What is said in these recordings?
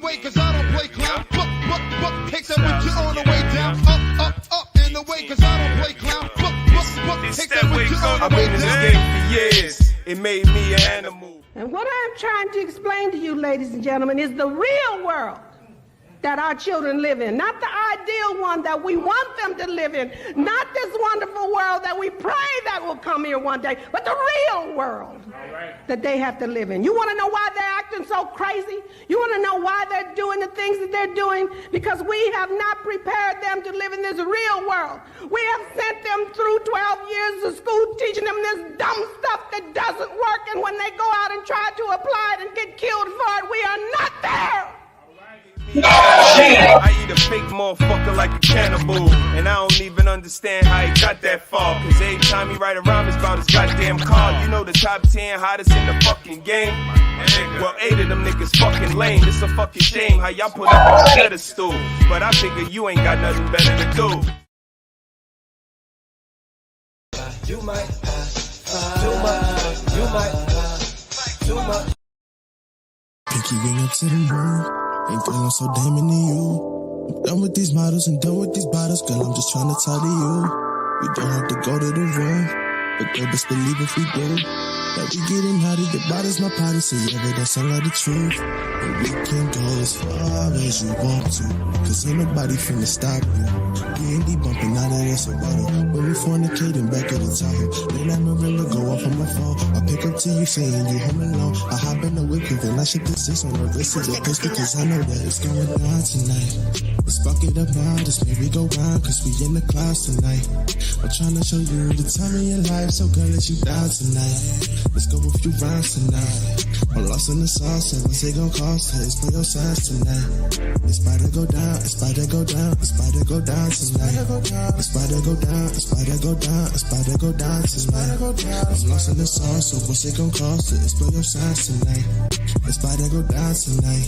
way, cause I don't play clown. Book, take that with you on the way down. Up, in the way, cause I don't play clown. Book, take that with you on the way down. I've been in this game for years. It made me an animal. And what I'm trying to explain to you, ladies and gentlemen, is the real world that our children live in, not the ideal one that we want them to live in, not this wonderful world that we pray that will come here one day, but the real world that they have to live in. You want to know why they're acting so crazy? You want to know why they're doing the things that they're doing? Because we have not prepared them to live in this real world. We have sent them through 12 years of school teaching them this dumb stuff that doesn't work, and when they go out and try to apply it and get killed for it, we are not there. I eat a fake motherfucker like a cannibal, and I don't even understand how he got that far. Cause every time he write a rhyme, it's about his goddamn car. You know the top 10 hottest in the fucking game? Well, 8 of them niggas fucking lame. It's a fucking shame how y'all put up a pedestal, but I figure you ain't got nothing better to do. You might too much, you might too much. Pinky ring up to the moon. Ain't feeling so damn into you. I'm done with these models and done with these bottles. Girl, I'm just trying to talk to you. We don't have to go to the room, but girl, best believe if we do, that we getting naughty. The bottle's my party, so yeah, but that's all of the truth. And we can go as far as you want to, cause ain't nobody finna stop you. D&D bumping out of this water, when we fornicating back at the Tahoe. Then I remember go off on my phone. I pick up to you saying you home alone. I hop in the whip, and I shit the 6 on the wrist of the pistol, cause I know that it's going down tonight. Let's fuck it up now, just maybe go round, cause we in the clouds tonight. I'm trying to show you the time of your life, so girl, let you down tonight. Let's go a few rounds tonight. I'm lost in the sauce, and what's it gon' cost? It's for your size tonight. It's about to go down, it's about to go down, it's about to go down tonight. It's about to go down, it's about to go down, it's about to go down tonight. I'm lost in the sauce, so what's it gon' cost? It's for your size tonight. It's about to go down tonight.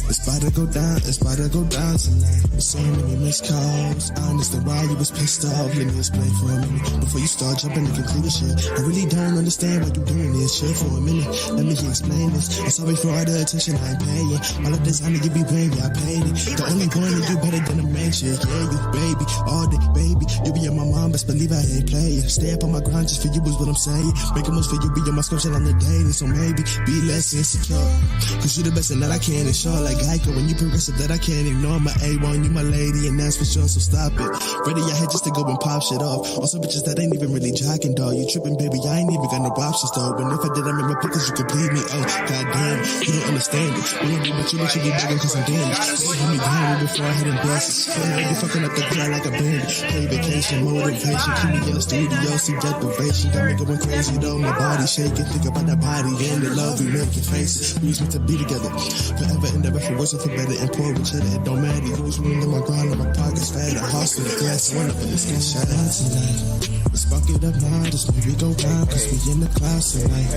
It's about to go down, it's about to go down tonight. So many missed calls, I understand why you was pissed off. Let me explain for a minute, before you start jumping to conclusion. I really don't understand why you doing this shit for a minute. Let me explain this. I'm sorry for all the attention I ain't paying. All of this honor you be paying, I paid it. The only one that do better than a man shit. Yeah, you baby, all day, baby. You be in my mom, best believe I ain't playing. Stay up on my grind just for you is what I'm saying. Make a moves for you, be on my scripture on the daily. So maybe be less insecure, cause you the best and that I can't ensure. Like Geico, when you progressive that I can't ignore. My A1, you my lady, and that's for sure, so stop it. Ready your head just to go and pop shit off. Also bitches that ain't even really jogging, dog. You tripping, baby, I ain't even got no options, though. And if I did, I'm in my pickles, you could bleed me. Oh, goddamn, you don't understand it. We don't do what you be begging cause I'm damaged. So hold me down before I hit and bust. Feel like you fucking up the ground like a bandit. Play vacation, motivation, keep me in the studio, see deprivation. Got me going crazy though, my body shaking. Think about that body and the love we making faces. We was meant to be together, forever and ever, for worse or for better. And poor with cheddar, it don't matter. You was ruining my grind and my pockets fat. A house with a glass, one up in this get shut out tonight. Let's fuck it up now, just maybe go round, cause we in the clouds tonight.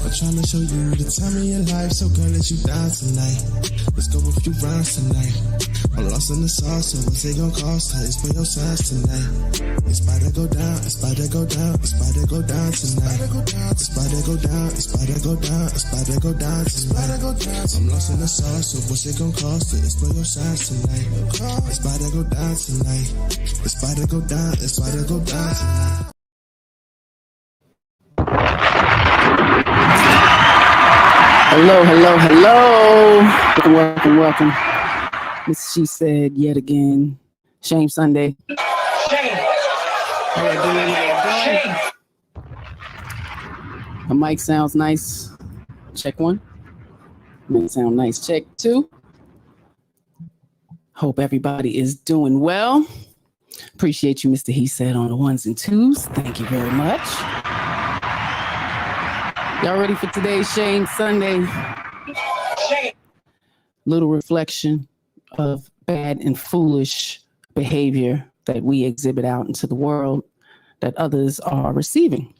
I'm trying to show you the time of your life, so girl, let you down tonight. Let's go a few rounds tonight. I'm lost in the sauce, so what's it gon' cost? It's for your size tonight. It's about to go down, it's about to go down, it's about to go down tonight. It's about to go down, it's about to go down, it's about to go down tonight. I'm lost in the sauce, so what's it gon' cost? It's for your size tonight. It's about to go down tonight. It's about to go down, it's about to go down tonight. Hello, hello, hello. Welcome, welcome. This She Said yet again. Shame Sunday. Shame. How you doing? How you doing? The mic sounds nice. Check 1. Mic sound nice. Check 2. Hope everybody is doing well. Appreciate you, Mr. He Said, on the 1s and 2s. Thank you very much. Y'all ready for today's Shame Sunday? Little reflection of bad and foolish behavior that we exhibit out into the world that others are receiving.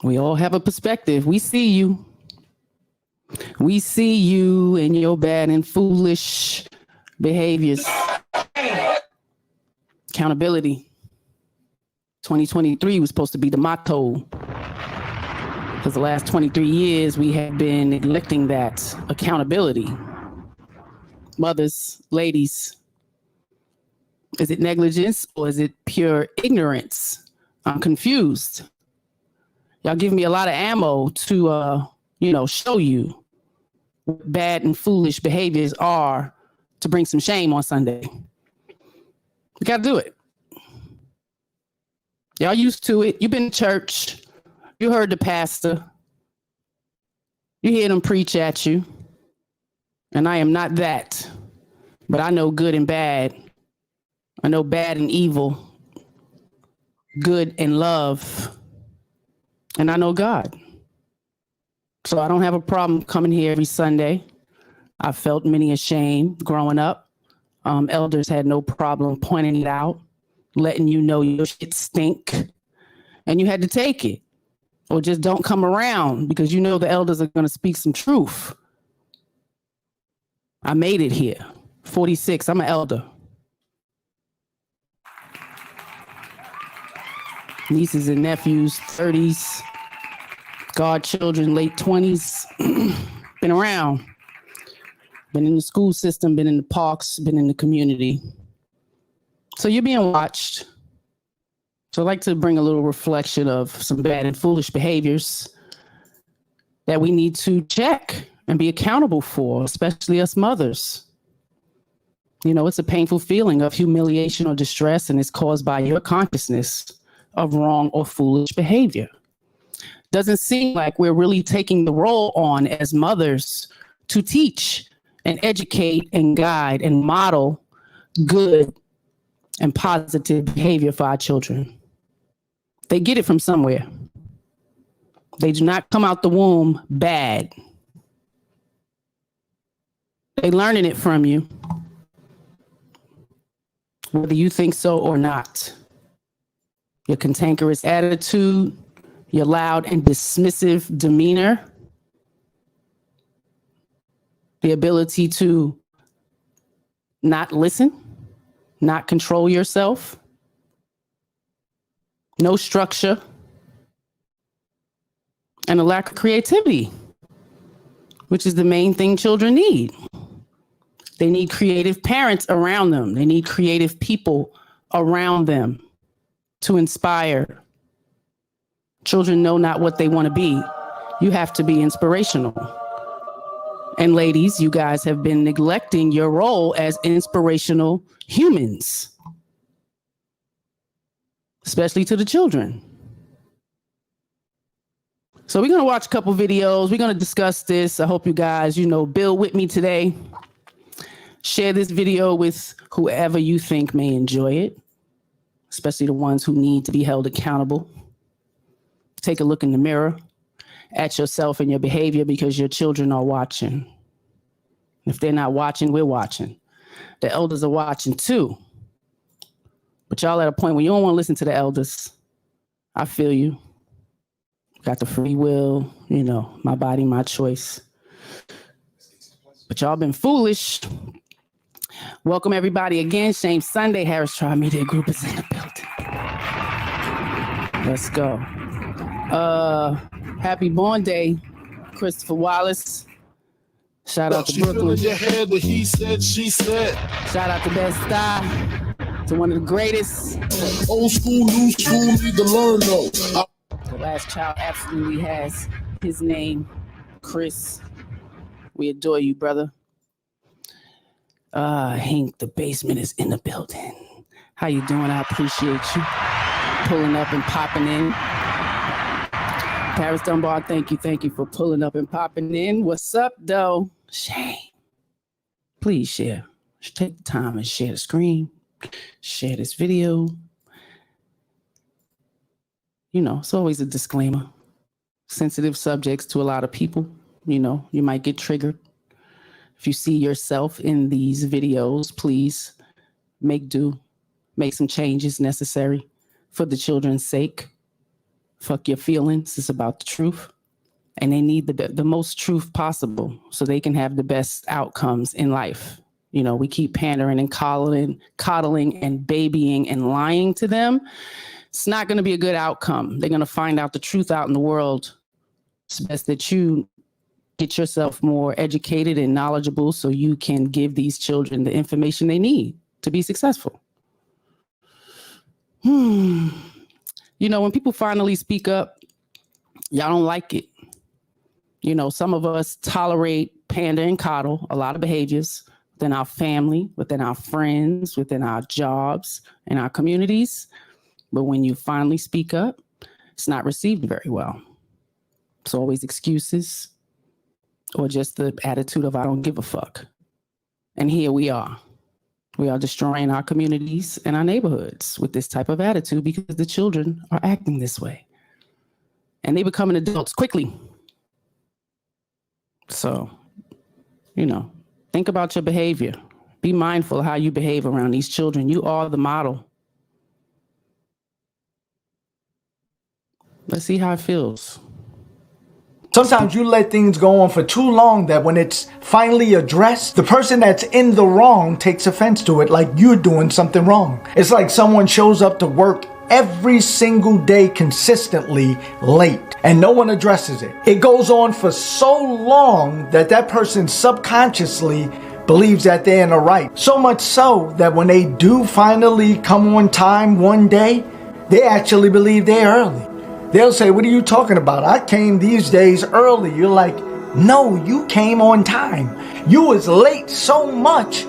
We all have a perspective. We see you. We see you and your bad and foolish behaviors. Accountability. 2023 was supposed to be the motto. Because the last 23 years, we have been neglecting that accountability. mothers, ladies, is it negligence or is it pure ignorance? I'm confused. Y'all give me a lot of ammo to, show you what bad and foolish behaviors are to bring some shame on Sunday. We got to do it. Y'all used to it. You've been to church. You heard the pastor. You hear them preach at you. And I am not that. But I know good and bad. I know bad and evil. Good and love. And I know God. So I don't have a problem coming here every Sunday. I felt many a shame growing up. Elders had no problem pointing it out, letting you know your shit stink. And you had to take it. Or just don't come around because you know the elders are going to speak some truth. I made it here. 46, I'm an elder. Nieces and nephews, 30s. Godchildren, late 20s. Been around. Been in the school system, been in the parks, been in the community. So you're being watched. So I'd like to bring a little reflection of some bad and foolish behaviors that we need to check and be accountable for, especially us mothers. You know, it's a painful feeling of humiliation or distress, and it's caused by your consciousness of wrong or foolish behavior. Doesn't seem like we're really taking the role on as mothers to teach and educate and guide and model good and positive behavior for our children. They get it from somewhere. They do not come out the womb bad. They're learning it from you, whether you think so or not. Your cantankerous attitude, your loud and dismissive demeanor, the ability to not listen, not control yourself, no structure, and a lack of creativity, which is the main thing children need. They need creative parents around them. They need creative people around them to inspire. Children know not what they want to be. You have to be inspirational. And ladies, you guys have been neglecting your role as inspirational humans, especially to the children. So we're going to watch a couple videos. We're going to discuss this. I hope you guys, build with me today. Share this video with whoever you think may enjoy it, especially the ones who need to be held accountable. Take a look in the mirror at yourself and your behavior because your children are watching. If they're not watching, we're watching. The elders are watching too. But y'all at a point where you don't want to listen to the elders. I feel you. Got the free will, my body, my choice. But y'all been foolish. Welcome everybody again. Shame Sunday. Harris Tribe Media Group is in the building. Let's go. Happy born day, Christopher Wallace. Shout out to Brooklyn. Your head, but he said, she said. Shout out to Best Style, to one of the greatest. Old school, new school, need to learn though. The last child absolutely has his name, Chris. We adore you, brother. Hank, the basement is in the building. How you doing? I appreciate you pulling up and popping in. Paris Dunbar, thank you for pulling up and popping in. What's up, though? Shame. Please share. Take the time and share the screen. Share this video. It's always a disclaimer. Sensitive subjects to a lot of people. You might get triggered. If you see yourself in these videos, please make do. Make some changes necessary for the children's sake. Fuck your feelings. It's about the truth. And they need the most truth possible so they can have the best outcomes in life. We keep pandering and coddling and babying and lying to them. It's not going to be a good outcome. They're going to find out the truth out in the world. It's best that you get yourself more educated and knowledgeable so you can give these children the information they need to be successful. You know, when people finally speak up, y'all don't like it. You know, some of us tolerate pander and coddle, a lot of behaviors within our family, within our friends, within our jobs, and our communities. But when you finally speak up, it's not received very well. It's always excuses or just the attitude of I don't give a fuck. And here we are. We are destroying our communities and our neighborhoods with this type of attitude because the children are acting this way. And they becoming adults quickly. So, you know, think about your behavior. Be mindful of how you behave around these children. You are the model. Let's see how it feels. Sometimes you let things go on for too long that when it's finally addressed, the person that's in the wrong takes offense to it like you're doing something wrong. It's like someone shows up to work every single day consistently late and no one addresses it. It goes on for so long that that person subconsciously believes that they're in the right. So much so that when they do finally come on time one day, they actually believe they're early. They'll say, what are you talking about? I came these days early. You're like, no, you came on time. You was late so much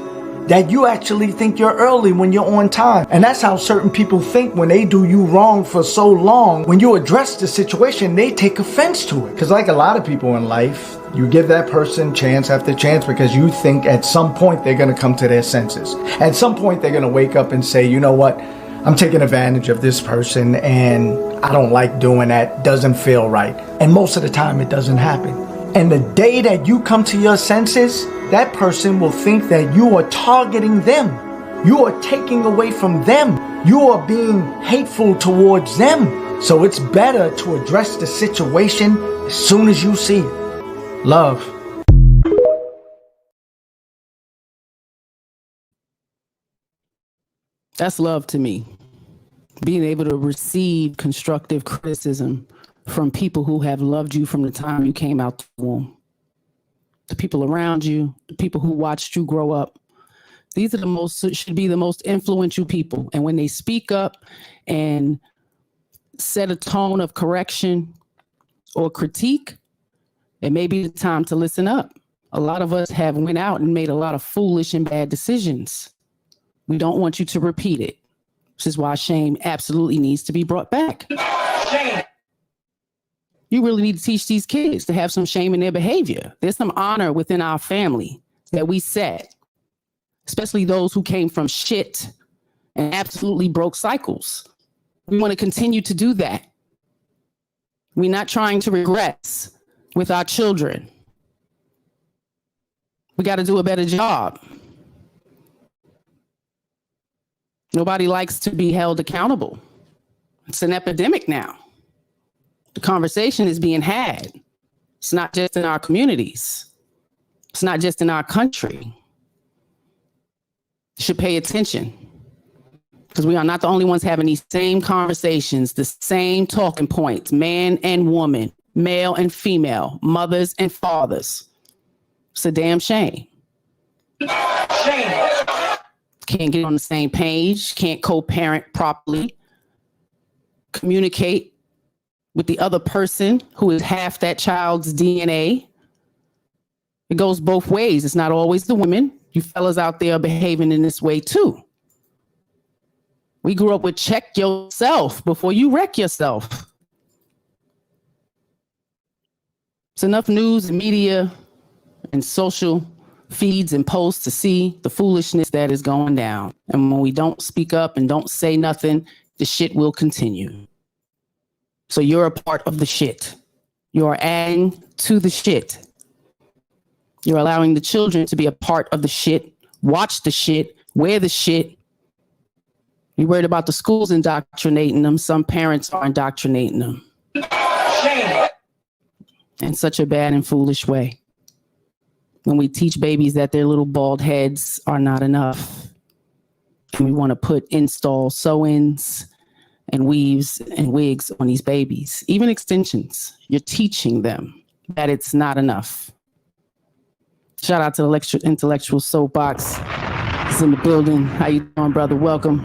that you actually think you're early when you're on time. And that's how certain people think when they do you wrong for so long. When you address the situation, they take offense to it. Because like a lot of people in life, you give that person chance after chance because you think at some point they're going to come to their senses. At some point, they're going to wake up and say, you know what? I'm taking advantage of this person and I don't like doing that. Doesn't feel right. And most of the time it doesn't happen. And the day that you come to your senses, that person will think that you are targeting them. You are taking away from them. You are being hateful towards them. So it's better to address the situation as soon as you see it. Love. That's love to me. Being able to receive constructive criticism from people who have loved you from the time you came out the womb. The people around you, the people who watched you grow up. These are should be the most influential people. And when they speak up and set a tone of correction or critique, it may be the time to listen up. A lot of us have went out and made a lot of foolish and bad decisions. We don't want you to repeat it. This is why shame absolutely needs to be brought back. Shame. You really need to teach these kids to have some shame in their behavior. There's some honor within our family that we set, especially those who came from shit and absolutely broke cycles. We want to continue to do that. We're not trying to regress with our children. We got to do a better job. Nobody likes to be held accountable. It's an epidemic now. The conversation is being had. It's not just in our communities. It's not just in our country. You should pay attention because we are not the only ones having these same conversations, the same talking points, man and woman, male and female, mothers and fathers. It's a damn shame. Shame. Can't get on the same page, can't co-parent properly, communicate with the other person who is half that child's DNA. It goes both ways. It's not always the women. You fellas out there are behaving in this way too. We grew up with check yourself before you wreck yourself. It's enough news and media and social feeds and posts to see the foolishness that is going down. And when we don't speak up and don't say nothing, the shit will continue. So you're a part of the shit. You're adding to the shit. You're allowing the children to be a part of the shit, watch the shit, wear the shit. You're worried about the schools indoctrinating them. Some parents are indoctrinating them. Shame. In such a bad and foolish way. When we teach babies that their little bald heads are not enough. And we want to install sew-ins and weaves and wigs on these babies, even extensions. You're teaching them that it's not enough. Shout out to the intellectual soapbox. It's in the building. How you doing, brother? Welcome.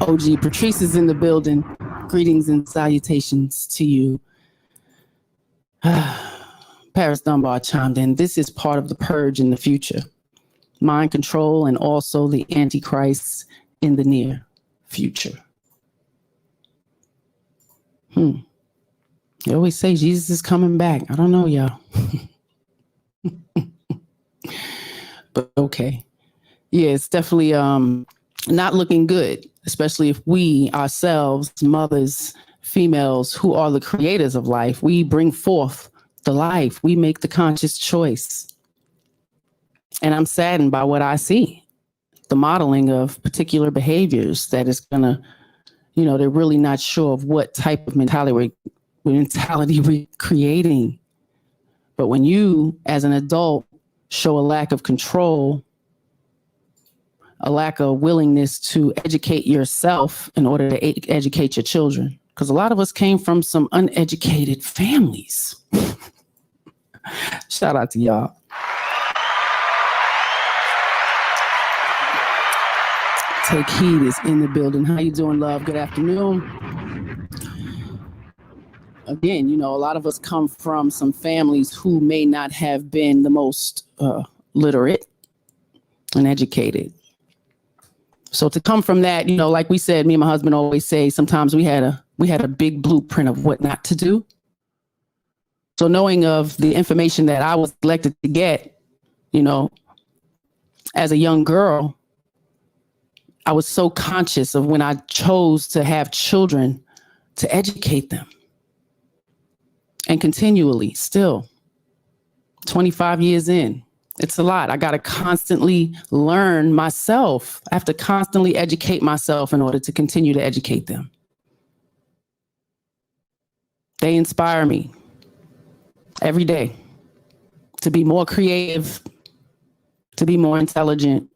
OG Patrice is in the building. Greetings and salutations to you. Paris Dunbar chimed in. This is part of the purge in the future. Mind control and also the Antichrist in the near future. They always say Jesus is coming back. I don't know, y'all. But okay. Yeah, it's definitely not looking good, especially if we ourselves, mothers, females who are the creators of life, we bring forth the life. We make the conscious choice. And I'm saddened by what I see. The modeling of particular behaviors that is going to, they're really not sure of what type of mentality we're creating. But when you, as an adult, show a lack of control, a lack of willingness to educate yourself in order to educate your children, because a lot of us came from some uneducated families. Shout out to y'all. Take Heed is in the building. How you doing, love? Good afternoon. Again, a lot of us come from some families who may not have been the most literate and educated. So to come from that, like we said, me and my husband always say, sometimes we had a big blueprint of what not to do. So knowing of the information that I was elected to get, as a young girl, I was so conscious of when I chose to have children to educate them. And continually, still, 25 years in, it's a lot. I got to constantly learn myself. I have to constantly educate myself in order to continue to educate them. They inspire me every day to be more creative, to be more intelligent,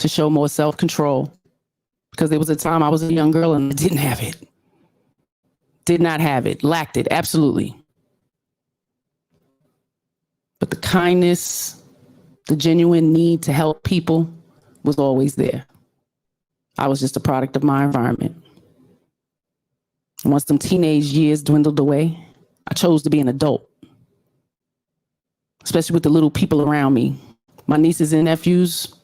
to show more self-control. Because there was a time I was a young girl and I didn't have it. Did not have it, lacked it, absolutely. But the kindness, the genuine need to help people was always there. I was just a product of my environment. And once them teenage years dwindled away, I chose to be an adult, especially with the little people around me. My nieces and nephews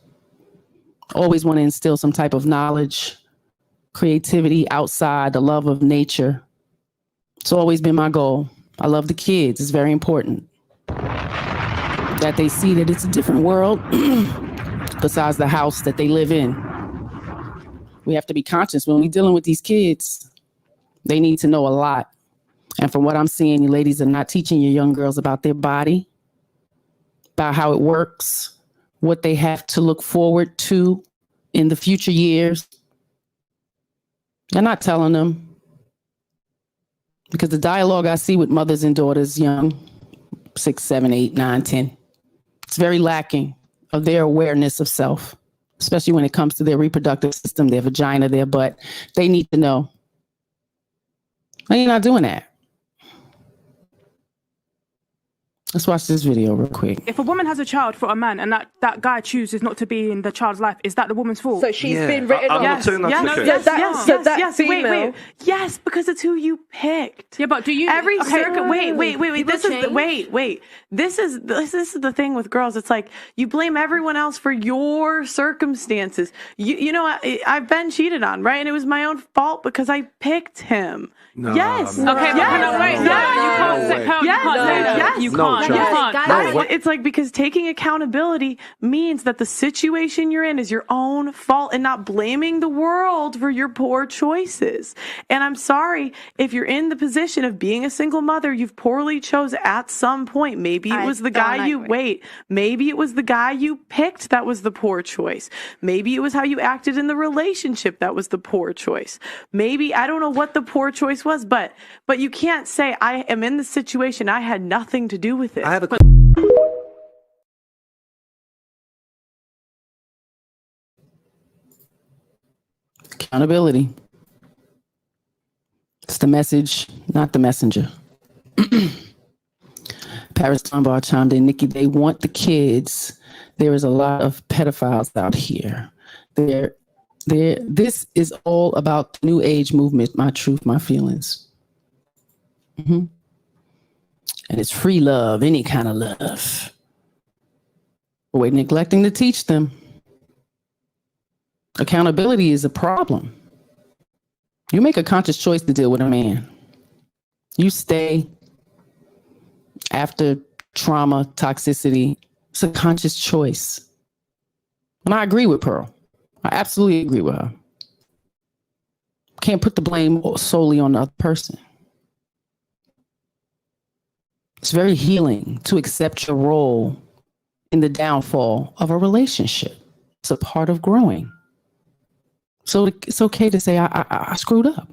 always want to instill some type of knowledge, creativity outside, the love of nature. It's always been my goal. I love the kids. It's very important that they see that it's a different world besides the house that they live in. We have to be conscious when we're dealing with these kids. They need to know a lot. And from what I'm seeing, you ladies are not teaching your young girls about their body, about how it works, what they have to look forward to in the future years. You're not telling them. Because the dialogue I see with mothers and daughters young, 6, 7, 8, 9, 10, it's very lacking of their awareness of self, especially when it comes to their reproductive system, their vagina, their butt. They need to know. Why are you not doing that? Let's watch this video real quick. If a woman has a child for a man and that guy chooses not to be in the child's life, is that the woman's fault? So she's been written off. Yes, wait, yes, because it's who you picked. Yeah, but do you wait. This is the thing with girls. It's like you blame everyone else for your circumstances. I've been cheated on, right? And it was my own fault because I picked him. No, yes. No, okay. No, wait. No, you can't say that. Yes. You No, can't. It's like because taking accountability means that the situation you're in is your own fault and not blaming the world for your poor choices. And I'm sorry if you're in the position of being a single mother, you've poorly chose at some point. Maybe it was the guy Maybe it was the guy you picked that was the poor choice. Maybe it was how you acted in the relationship that was the poor choice. Maybe I don't know what the poor choice was, but you can't say I am in the situation. I had nothing to do with it. I have a accountability. It's the message, not the messenger. Paris Dunbar chimed in, Nikki, they want the kids. There is a lot of pedophiles out here. This is all about the new age movement, my truth, my feelings. Mm-hmm. And it's free love, any kind of love. But we're neglecting to teach them. Accountability is a problem. You make a conscious choice to deal with a man. You stay after trauma, toxicity. It's a conscious choice. And I agree with Pearl. I absolutely agree with her. Can't put the blame solely on the other person. It's very healing to accept your role in the downfall of a relationship. It's a part of growing. So it's okay to say, I screwed up.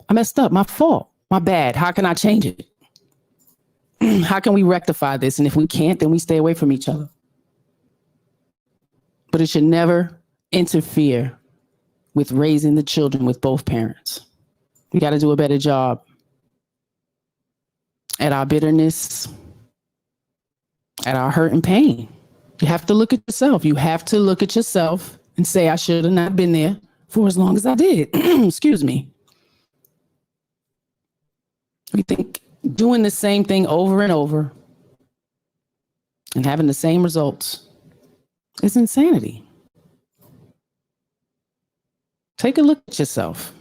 I messed up. My fault. My bad. How can I change it? How can we rectify this? And if we can't, then we stay away from each other. But it should never interfere with raising the children with both parents. We got to do a better job at our bitterness, at our hurt and pain. You have to look at yourself. You have to look at yourself and say, I should have not been there for as long as I did. Excuse me. We think doing the same thing over and over and having the same results is insanity. Take a look at yourself.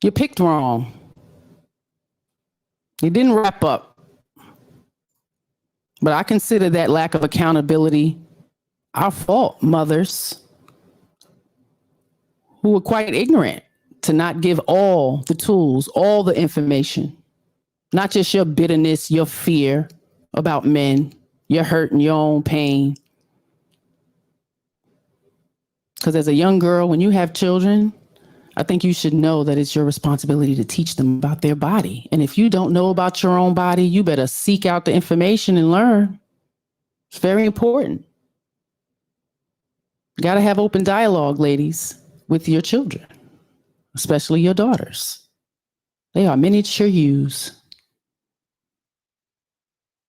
You picked wrong. You didn't wrap up. But I consider that lack of accountability our fault, mothers who were quite ignorant to not give all the tools, all the information, not just your bitterness, your fear about men, your hurt and your own pain. Because as a young girl, when you have children, I think you should know that it's your responsibility to teach them about their body. And if you don't know about your own body, you better seek out the information and learn. It's very important. You got to have open dialogue, ladies, with your children, especially your daughters. They are miniature yous.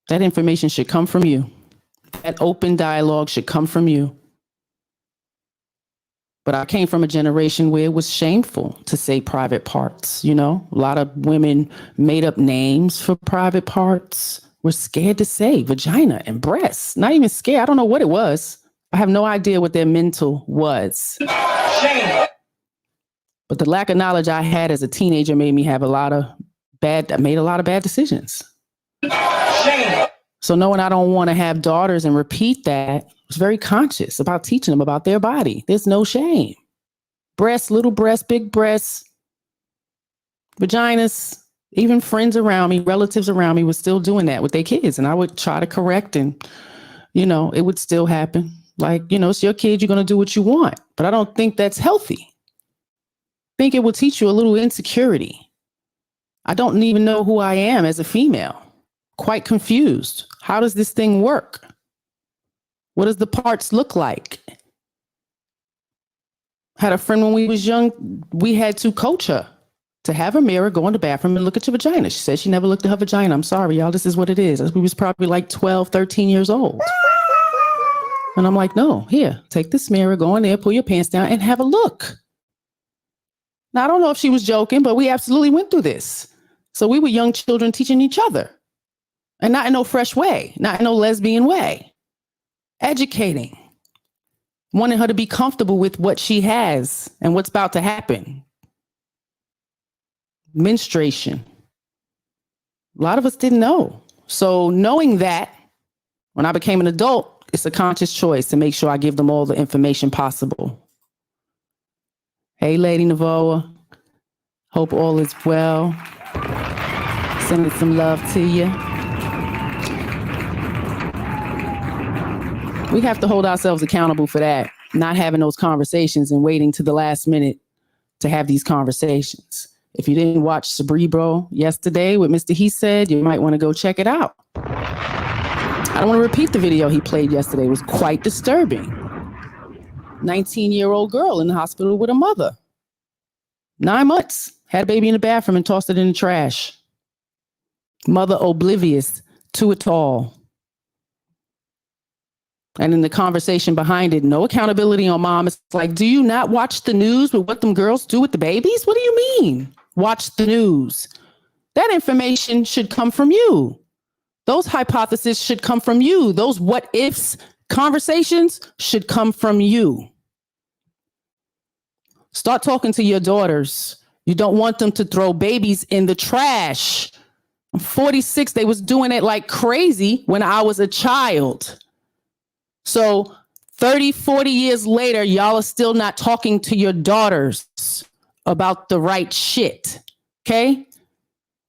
That information should come from you. That open dialogue should come from you. But I came from a generation where it was shameful to say private parts. You know, a lot of women made up names for private parts. We're scared to say vagina and breasts. Not even scared. I don't know what it was. I have no idea what their mental was. Shame. But the lack of knowledge I had as a teenager made me have a lot of bad decisions. Shame. So knowing I don't want to have daughters and repeat that, I was very conscious about teaching them about their body. There's no shame. Breasts, little breasts, big breasts, vaginas, even friends around me, relatives around me were still doing that with their kids. And I would try to correct and, you know, it would still happen. Like, you know, it's your kid, you're going to do what you want. But I don't think that's healthy. I think it will teach you a little insecurity. I don't even know who I am as a female. Quite confused. How does this thing work? What does the parts look like? Had a friend when we was young, we had to coach her to have a mirror, go in the bathroom and look at your vagina. She said she never looked at her vagina. I'm sorry, y'all, this is what it is. We was probably like 12, 13 years old. And I'm like, no, here, take this mirror, go in there, pull your pants down and have a look. Now, I don't know if she was joking, but we absolutely went through this. So we were young children teaching each other. And not in no fresh way, not in no lesbian way. Educating. Wanting her to be comfortable with what she has and what's about to happen. Menstruation. A lot of us didn't know. So knowing that, when I became an adult, it's a conscious choice to make sure I give them all the information possible. Hey, Lady Navoa. Hope all is well. Sending some love to you. We have to hold ourselves accountable for that, not having those conversations and waiting to the last minute to have these conversations. If you didn't watch Cerebro yesterday with Mr. He Said, you might want to go check it out. I don't want to repeat the video he played yesterday. It was quite disturbing. 19-year-old girl in the hospital with a mother. 9 months, had a baby in the bathroom and tossed it in the trash. Mother oblivious to it all. And in the conversation behind it, no accountability on mom. It's like, do you not watch the news with what them girls do with the babies? What do you mean? Watch the news. That information should come from you. Those hypotheses should come from you. Those what ifs conversations should come from you. Start talking to your daughters. You don't want them to throw babies in the trash. I'm 46. They was doing it like crazy when I was a child. So 30, 40 years later, y'all are still not talking to your daughters about the right shit. Okay?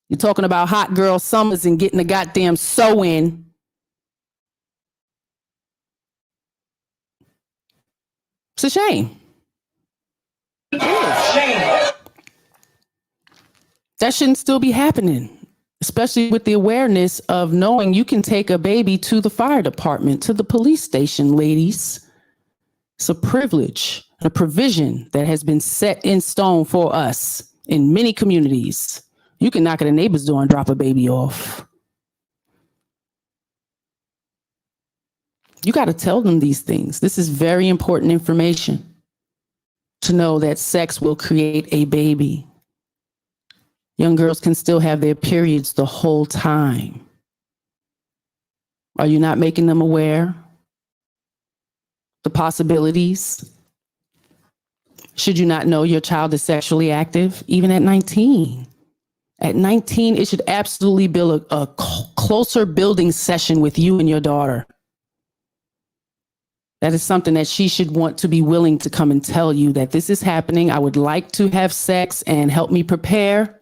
You're talking about hot girl summers and getting the goddamn sew-in. It's a shame. It is. Shame. That shouldn't still be happening, especially with the awareness of knowing you can take a baby to the fire department, to the police station, ladies. It's a privilege, a provision that has been set in stone for us in many communities. You can knock at a neighbor's door and drop a baby off. You got to tell them these things. This is very important information to know that sex will create a baby. Young girls can still have their periods the whole time. Are you not making them aware? The possibilities? Should you not know your child is sexually active even at 19? At 19, it should absolutely build a closer building session with you and your daughter. That is something that she should want to be willing to come and tell you that this is happening. I would like to have sex and help me prepare.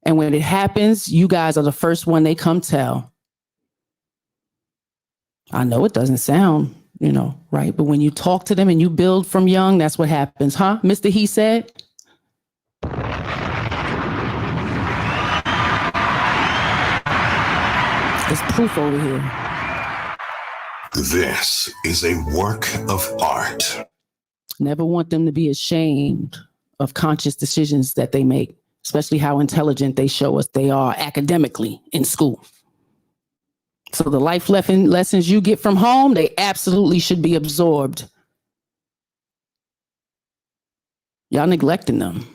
And when it happens, you guys are the first one they come tell. I know it doesn't sound, right? But when you talk to them and you build from young, that's what happens, huh? Mr. He said. There's proof over here. This is a work of art. Never want them to be ashamed of conscious decisions that they make, especially how intelligent they show us they are academically in school. So the life lessons you get from home, they absolutely should be absorbed. Y'all neglecting them,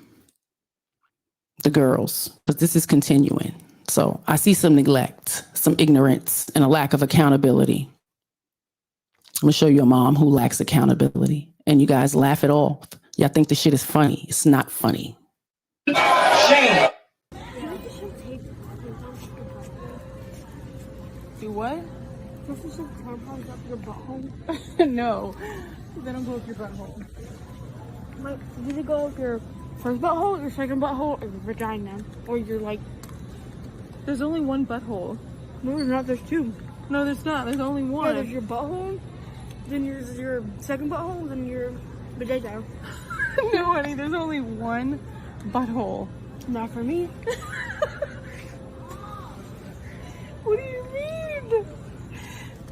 the girls, but this is continuing. So I see some neglect, some ignorance, and a lack of accountability. I'm gonna show you a mom who lacks accountability, and you guys laugh it off. Y'all think the shit is funny. It's not funny. Shame. Do what? Does this shove tampons up your butthole? No, they don't go up your butthole. Like, do they go up your first butthole, your second butthole, or your vagina? Or your, There's only one butthole. No, there's not. There's two. No, there's not. There's only one. Yeah, there's your butthole, then there's your second butthole, then your vagina. No, honey, there's only one butthole. Not for me. What do you mean?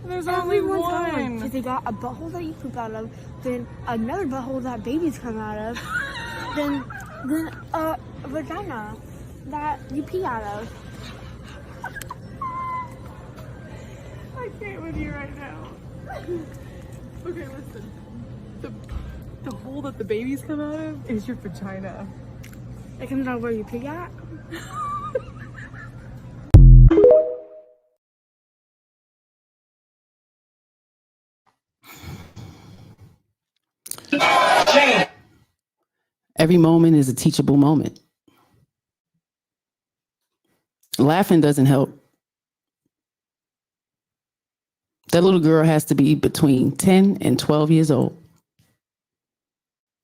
There's only Everyone's got one. So they got a butthole that you poop out of, then another butthole that babies come out of, then a vagina that you pee out of. I can't with you right now. Okay, listen. The hole that the babies come out of is your vagina. It comes out where you pee at? Every moment is a teachable moment. Laughing doesn't help. That little girl has to be between 10 and 12 years old.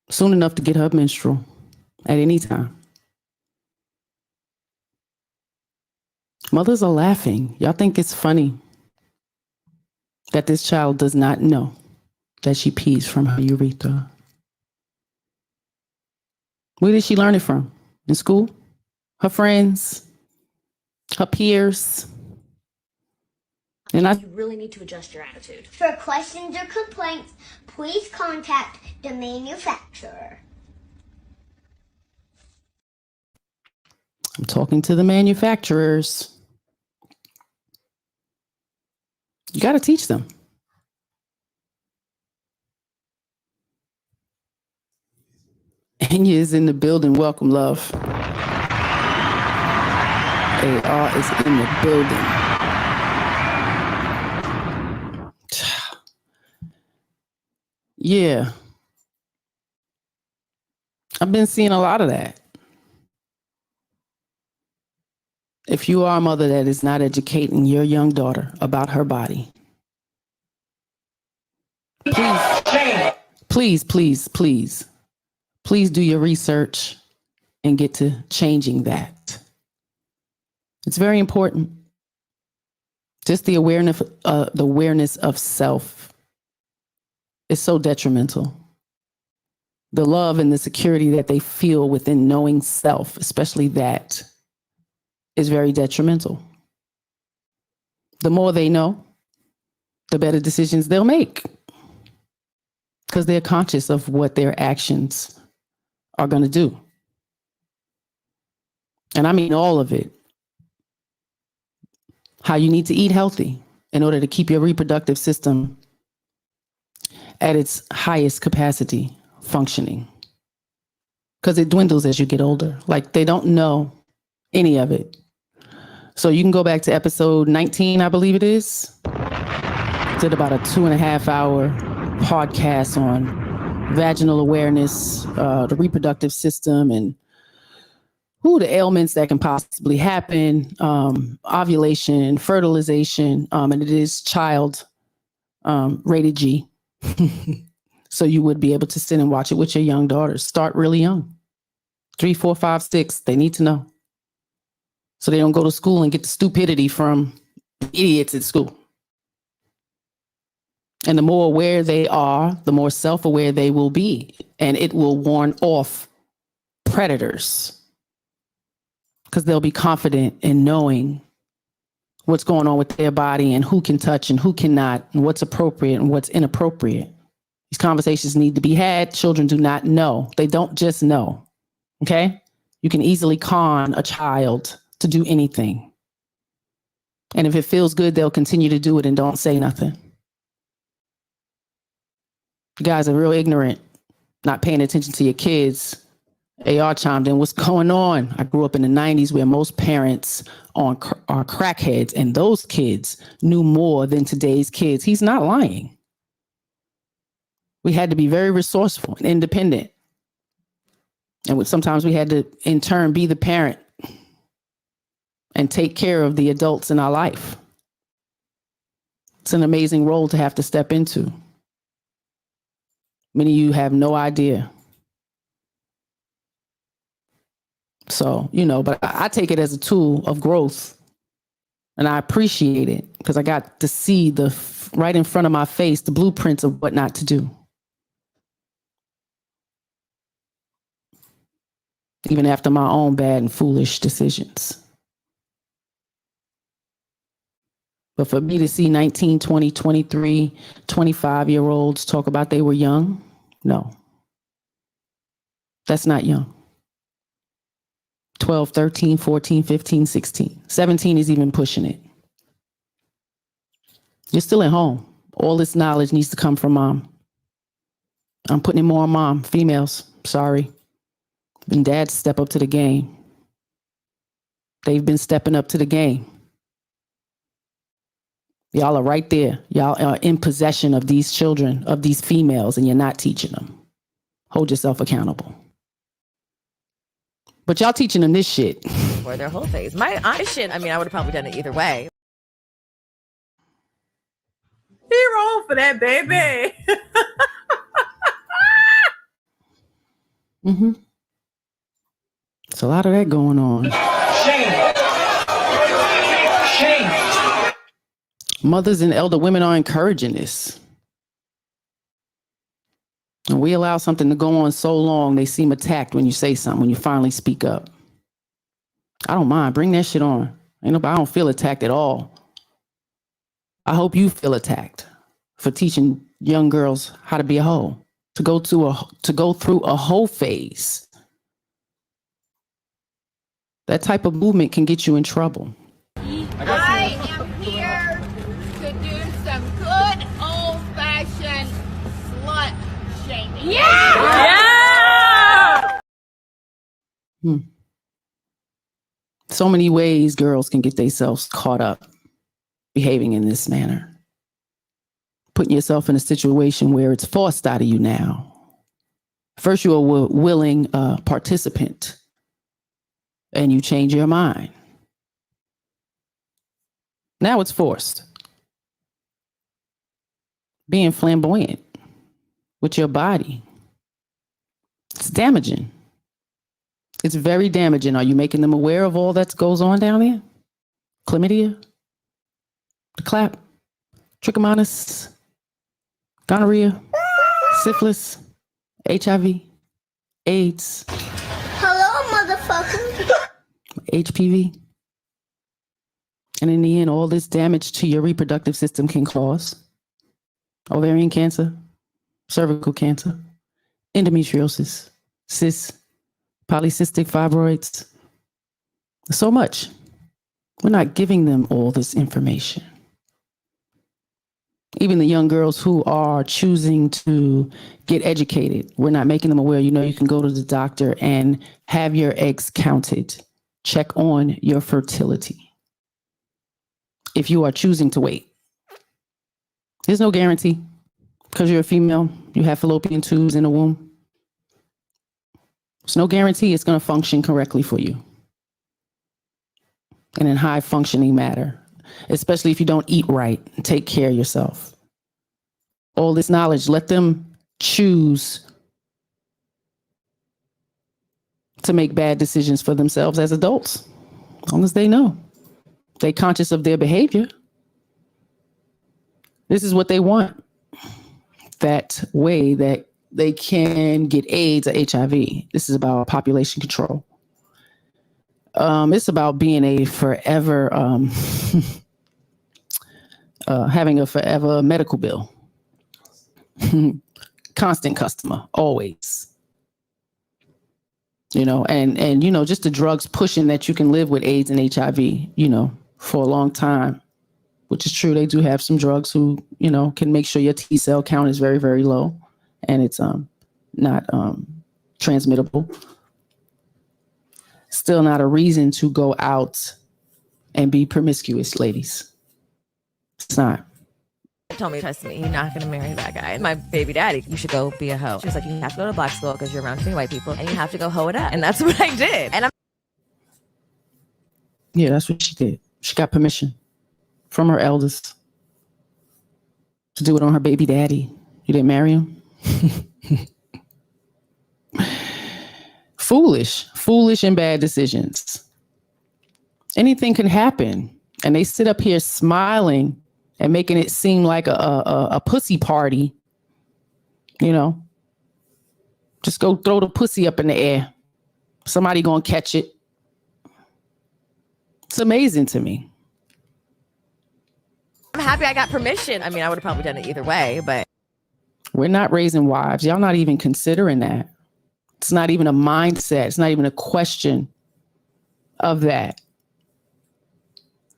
Soon enough to get her menstrual at any time. Mothers are laughing. Y'all think it's funny that this child does not know that she pees from her urethra. Where did she learn it from? In school? Her friends? Her peers? And You really need to adjust your attitude. For questions or complaints, please contact the manufacturer. I'm talking to the manufacturers. You got to teach them. Enya is in the building. Welcome, love. AR is in the building. Yeah. I've been seeing a lot of that. If you are a mother that is not educating your young daughter about her body, please do your research and get to changing that. It's very important. Just the awareness of self is so detrimental. The love and the security that they feel within knowing self, especially that, is very detrimental. The more they know, the better decisions they'll make, because they're conscious of what their actions are going to do. And I mean all of it. How you need to eat healthy in order to keep your reproductive system at its highest capacity functioning. Because it dwindles as you get older. Like, they don't know any of it. So you can go back to episode 19, I believe it is. Did about a 2.5 hour podcast on vaginal awareness, the reproductive system, and the ailments that can possibly happen, ovulation, fertilization, and it is child rated G. So you would be able to sit and watch it with your young daughters. Start really young. 3, 4, 5, 6. They need to know. So they don't go to school and get the stupidity from idiots at school. And the more aware they are, the more self-aware they will be. And it will warn off predators. Because they'll be confident in knowing what's going on with their body and who can touch and who cannot, and what's appropriate and what's inappropriate. These conversations need to be had. Children do not know. They don't just know. Okay? You can easily con a child to do anything. And if it feels good, they'll continue to do it and don't say nothing. You guys are real ignorant, not paying attention to your kids. AR chimed in, what's going on? I grew up in the 90s where most parents are crackheads, and those kids knew more than today's kids. He's not lying. We had to be very resourceful and independent. And sometimes we had to, in turn, be the parent and take care of the adults in our life. It's an amazing role to have to step into. Many of you have no idea. So, but I take it as a tool of growth, and I appreciate it because I got to see right in front of my face, the blueprints of what not to do. Even after my own bad and foolish decisions. But for me to see 19, 20, 23, 25-year-olds talk about they were young, no. That's not young. 12, 13, 14, 15, 16. 17 is even pushing it. You're still at home. All this knowledge needs to come from mom. I'm putting it more on mom. Females, sorry. And dads step up to the game. They've been stepping up to the game. Y'all are right there. Y'all are in possession of these children, of these females, and you're not teaching them. Hold yourself accountable. But y'all teaching them this shit. For their whole phase. I would have probably done it either way. He rolled for that, baby. Mm-hmm. There's a lot of that going on. Shame. Mothers and elder women are encouraging this. And we allow something to go on so long, they seem attacked when you say something, when you finally speak up. I don't mind. Bring that shit on. I don't feel attacked at all. I hope you feel attacked for teaching young girls how to be a hoe, to go through a hoe phase. That type of movement can get you in trouble. I am here to do some good old-fashioned slut shaming. So many ways girls can get themselves caught up behaving in this manner. Putting yourself in a situation where it's forced out of you now. First, you're a willing participant and you change your mind. Now it's forced. Being flamboyant with your body. It's damaging. It's very damaging. Are you making them aware of all that goes on down there? Chlamydia, the clap, trichomonas, gonorrhea, syphilis, HIV, AIDS. Hello, motherfucker. HPV. And in the end, all this damage to your reproductive system can cause ovarian cancer, cervical cancer, endometriosis, cysts, polycystic fibroids. So much. We're not giving them all this information. Even the young girls who are choosing to get educated, we're not making them aware. You know, you can go to the doctor and have your eggs counted. Check on your fertility. If you are choosing to wait. There's no guarantee. Because you're a female, you have fallopian tubes in the womb. There's no guarantee it's going to function correctly for you. And in high functioning matter, especially if you don't eat right and take care of yourself. All this knowledge, let them choose to make bad decisions for themselves as adults, as long as they know. They're conscious of their behavior. This is what they want. That way that they can get AIDS or HIV. This is about population control. It's about being a forever, having a forever medical bill. Constant customer, always. You know, and you know, just the drugs pushing that you can live with AIDS and HIV, you know, for a long time, which is true. They do have some drugs who, you know, can make sure your T cell count is very, very low and it's not transmittable. Still not a reason to go out and be promiscuous, ladies. It's not. Told me, trust me, you're not going to marry that guy. My baby daddy, you should go be a hoe. She was like, you have to go to black school because you're around too many white people and you have to go hoe it up. And that's what I did. And Yeah, that's what she did. She got permission from her eldest to do it on her baby daddy. You didn't marry him? Foolish and bad decisions. Anything can happen. And they sit up here smiling and making it seem like a pussy party. You know, just go throw the pussy up in the air. Somebody gonna catch it. It's amazing to me. I'm happy I got permission. I mean, I would have probably done it either way, but. We're not raising wives. Y'all not even considering that. It's not even a mindset. It's not even a question of that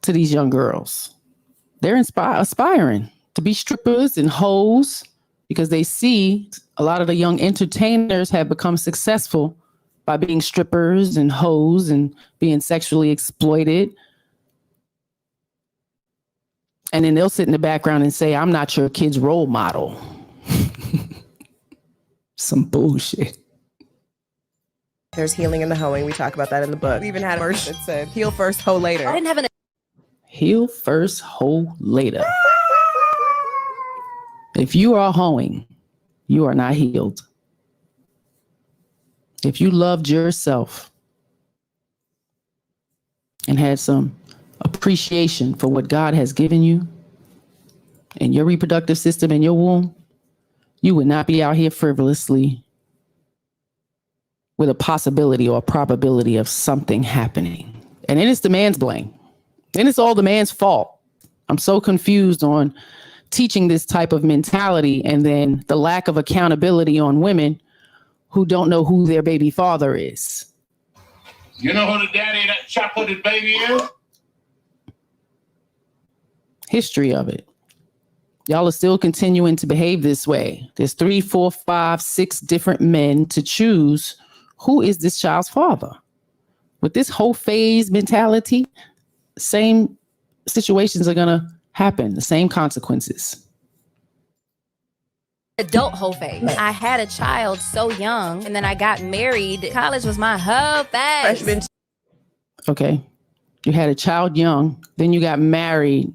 to these young girls. They're aspiring to be strippers and hoes because they see a lot of the young entertainers have become successful by being strippers and hoes and being sexually exploited. And then they'll sit in the background and say, I'm not your kid's role model. Some bullshit. There's healing in the hoeing. We talk about that in the book. We even had a verse that said, heal first, hoe later. I didn't have an Heal first, hoe later. If you are hoeing, you are not healed. If you loved yourself and had some appreciation for what God has given you and your reproductive system in your womb, you would not be out here frivolously with a possibility or a probability of something happening. And then it's the man's blame. Then it's all the man's fault. I'm so confused on teaching this type of mentality and then the lack of accountability on women who don't know who their baby father is. You know who the daddy of that chocolate baby is? History of it. Y'all are still continuing to behave this way. There's 3, 4, 5, 6 different men to choose who is this child's father. With this whole phase mentality, same situations are going to happen, the same consequences. Adult whole phase. I had a child so young, and then I got married. College was my whole phase. Okay. You had a child young, then you got married.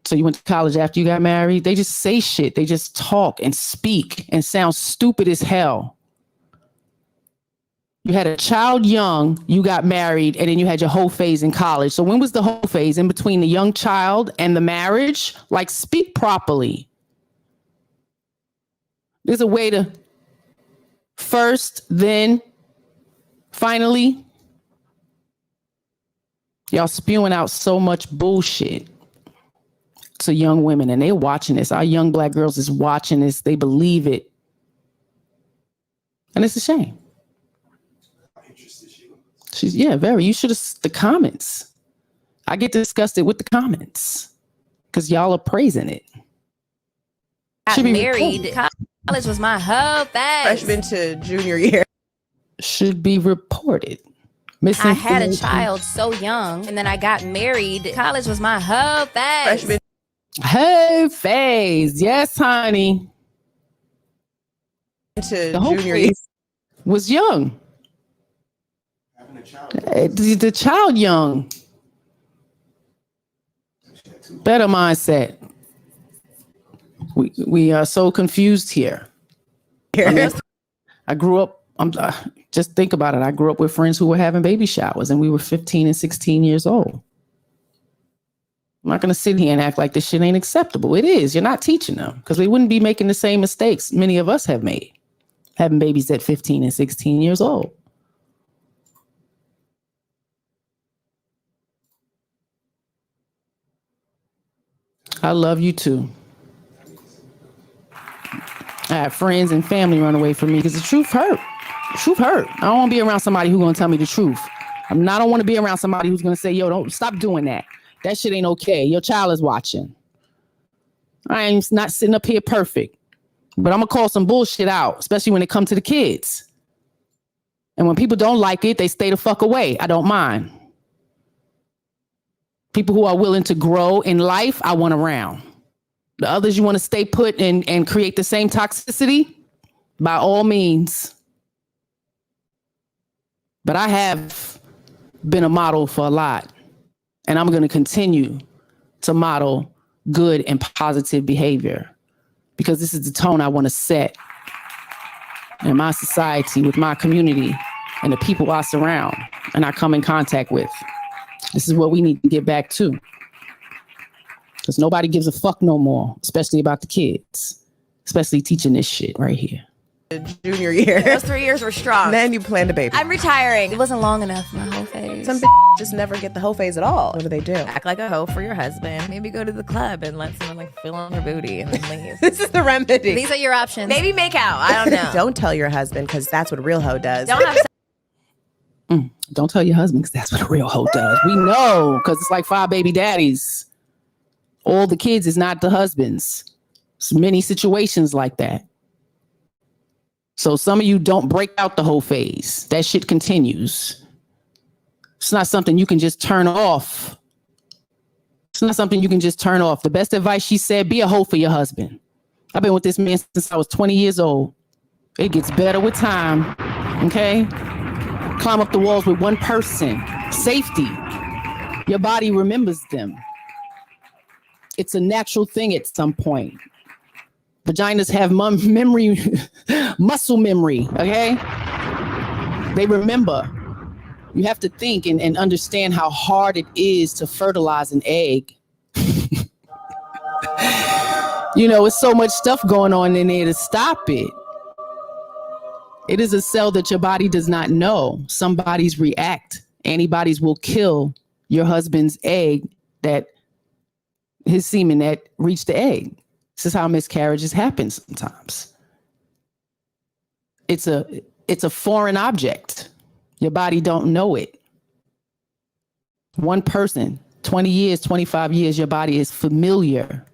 So you went to college after you got married? They just say shit. They just talk and speak and sound stupid as hell. You had a child young, you got married, and then you had your whole phase in college. So when was the whole phase in between the young child and the marriage? Like, speak properly. There's a way to first, then finally. Y'all spewing out so much bullshit to young women, and they're watching this. Our young Black girls is watching this. They believe it. And it's a shame. Very. You should have the comments. I get disgusted with the comments because y'all are praising it. Got married. College was my whole phase. Freshman to junior year. Should be reported. I had a child so young, and then I got married. College was my whole phase. Freshman. Whole phase. Yes, honey. To the whole junior year. Was young. The child young. Better mindset. We are so confused here. I grew up, just think about it. I grew up with friends who were having baby showers and we were 15 and 16 years old. I'm not going to sit here and act like this shit ain't acceptable. It is. You're not teaching them because we wouldn't be making the same mistakes many of us have made, having babies at 15 and 16 years old. I love you too. I have friends and family run away from me because the truth hurt. The truth hurt. I don't want to be around somebody who's going to tell me the truth. I don't want to be around somebody who's going to say, yo, don't stop doing that. That shit ain't okay. Your child is watching. I ain't not sitting up here perfect, but I'm going to call some bullshit out, especially when it comes to the kids. And when people don't like it, they stay the fuck away. I don't mind. People who are willing to grow in life, I want around. The others you want to stay put and create the same toxicity, by all means. But I have been a model for a lot, and I'm going to continue to model good and positive behavior because this is the tone I want to set in my society, with my community, and the people I surround and I come in contact with. This is what we need to get back to. Because nobody gives a fuck no more, especially about the kids, especially teaching this shit right here. Junior year. Those 3 years were strong. Then you planned a baby. I'm retiring. It wasn't long enough, my whole phase. Some just never get the whole phase at all. What do? Act like a hoe for your husband. Maybe go to the club and let someone fill on your booty and then leave. This is the remedy. These are your options. Maybe make out. I don't know. Don't tell your husband because that's what a real hoe does. Don't have Don't tell your husband because that's what a real hoe does. We know because it's like 5 baby daddies. All the kids is not the husbands. There's many situations like that. So some of you don't break out the whole phase. That shit continues. It's not something you can just turn off. It's not something you can just turn off. The best advice she said, be a hoe for your husband. I've been with this man since I was 20 years old. It gets better with time. Okay? Climb up the walls with one person. Safety. Your body remembers them. It's a natural thing at some point. Vaginas have memory, muscle memory, okay? They remember. You have to think and understand how hard it is to fertilize an egg. It's so much stuff going on in there to stop it. It is a cell that your body does not know. Some bodies react. Antibodies will kill your husband's egg, his semen that reached the egg. This is how miscarriages happen sometimes. It's a foreign object. Your body don't know it. One person 20 years, 25 years, your body is familiar.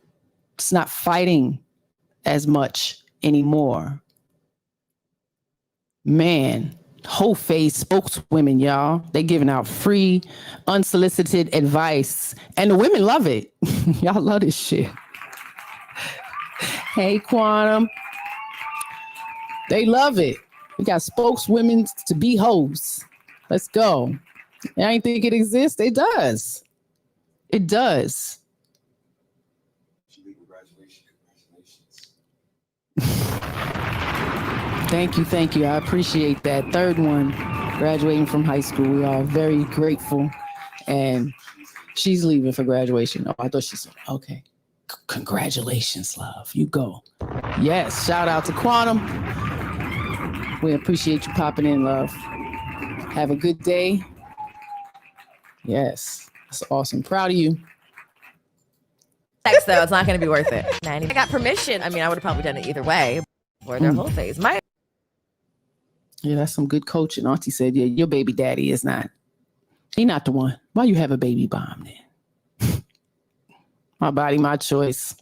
It's not fighting as much anymore. Man, whole face spokeswomen, y'all. They giving out free, unsolicited advice. And the women love it. Y'all love this shit. Hey, Quantum. They love it. We got spokeswomen to be hoes. Let's go. I ain't think it exists. It does. It does. Thank you. Thank you. I appreciate that. Third one, graduating from high school. We are very grateful. And she's leaving for graduation. Oh, I thought she said, okay. Congratulations, love. You go. Yes. Shout out to Quantum. We appreciate you popping in, love. Have a good day. Yes. That's awesome. Proud of you. Sex, though, it's not going to be worth it. I got permission. I mean, I would have probably done it either way for their whole phase. Yeah, that's some good coaching. Auntie said, yeah, your baby daddy is not. He not the one. Why you have a baby bomb then? My body, my choice.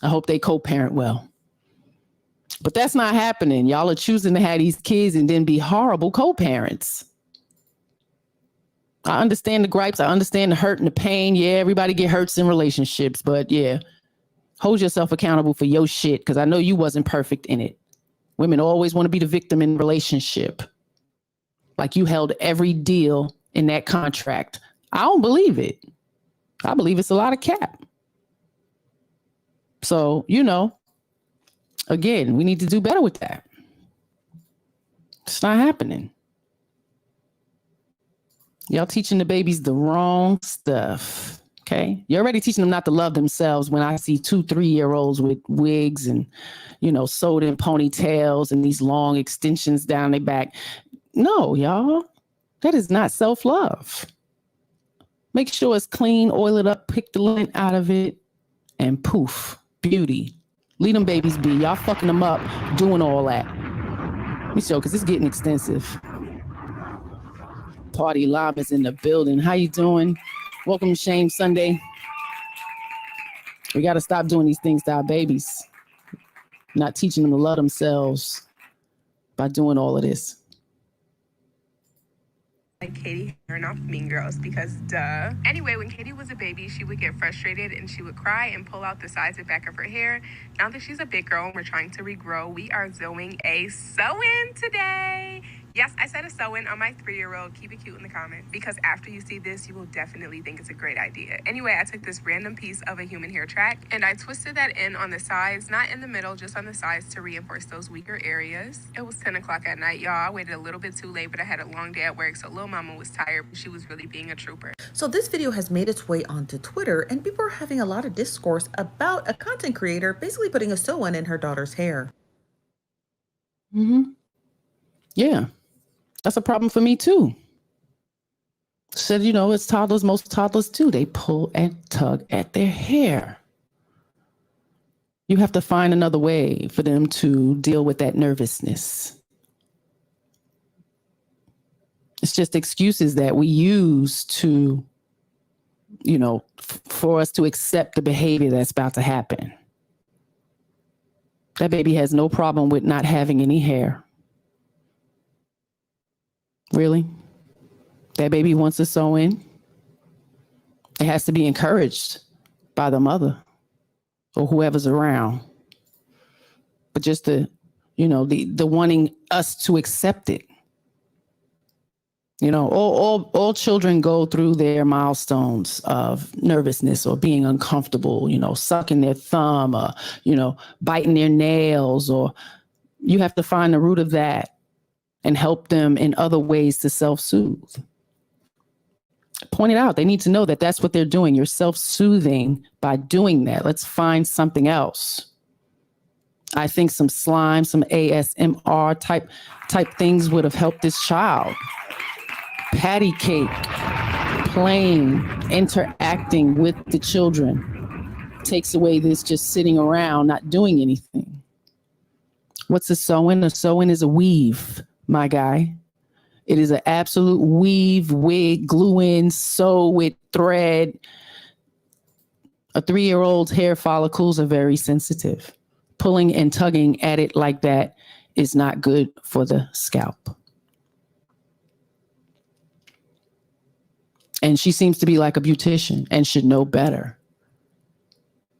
I hope they co-parent well. But that's not happening. Y'all are choosing to have these kids and then be horrible co-parents. I understand the gripes. I understand the hurt and the pain. Yeah, everybody get hurts in relationships. But yeah, hold yourself accountable for your shit because I know you wasn't perfect in it. Women always want to be the victim in a relationship. Like you held every deal in that contract. I don't believe it. I believe it's a lot of cap. So, again, we need to do better with that. It's not happening. Y'all teaching the babies the wrong stuff. Okay. You're already teaching them not to love themselves when I see 2-3-year-olds with wigs and, sewed in ponytails and these long extensions down their back. No, y'all. That is not self-love. Make sure it's clean, oil it up, pick the lint out of it, and poof, beauty. Leave them babies be. Y'all fucking them up doing all that. Let me show, because it's getting extensive. Party Lob is in the building. How you doing? Welcome to Shame Sunday. We got to stop doing these things to our babies. Not teaching them to love themselves by doing all of this. Like Katie hearing off Mean Girls because duh. Anyway, when Katie was a baby, she would get frustrated and she would cry and pull out the sides and back of her hair. Now that she's a big girl and we're trying to regrow, we are doing a sew-in today. Yes, I said a sew-in on my 3-year-old. Keep it cute in the comments because after you see this, you will definitely think it's a great idea. Anyway, I took this random piece of a human hair track and I twisted that in on the sides, not in the middle, just on the sides to reinforce those weaker areas. It was 10 o'clock at night, y'all. I waited a little bit too late, but I had a long day at work, so little mama was tired. She was really being a trooper. So this video has made its way onto Twitter and people are having a lot of discourse about a content creator basically putting a sew-in in her daughter's hair. Mm-hmm. Yeah. That's a problem for me too. Said, it's toddlers, most toddlers do. They pull and tug at their hair. You have to find another way for them to deal with that nervousness. It's just excuses that we use to, for us to accept the behavior that's about to happen. That baby has no problem with not having any hair. Really? That baby wants to sew in. It has to be encouraged by the mother or whoever's around. But just the wanting us to accept it. All children go through their milestones of nervousness or being uncomfortable, sucking their thumb or, biting their nails, or you have to find the root of that and help them in other ways to self-soothe. Point it out. They need to know that that's what they're doing. You're self-soothing by doing that. Let's find something else. I think some slime, some ASMR type things would have helped this child. Patty cake, playing, interacting with the children takes away this just sitting around, not doing anything. What's a sew-in? A sew-in is a weave, my guy. It is an absolute weave, wig, glue in, sew with thread. A 3-year-old's hair follicles are very sensitive. Pulling and tugging at it like that is not good for the scalp. And she seems to be like a beautician and should know better.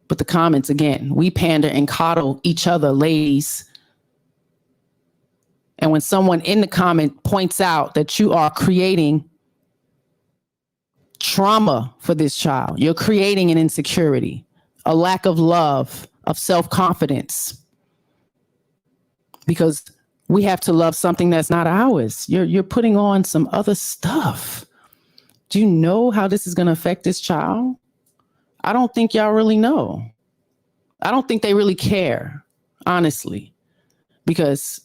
But the comments, again, we pander and coddle each other, ladies. And when someone in the comment points out that you are creating trauma for this child, you're creating an insecurity, a lack of love, of self-confidence, because we have to love something that's not ours. You're putting on some other stuff. Do you know how this is going to affect this child? I don't think y'all really know. I don't think they really care, honestly, because,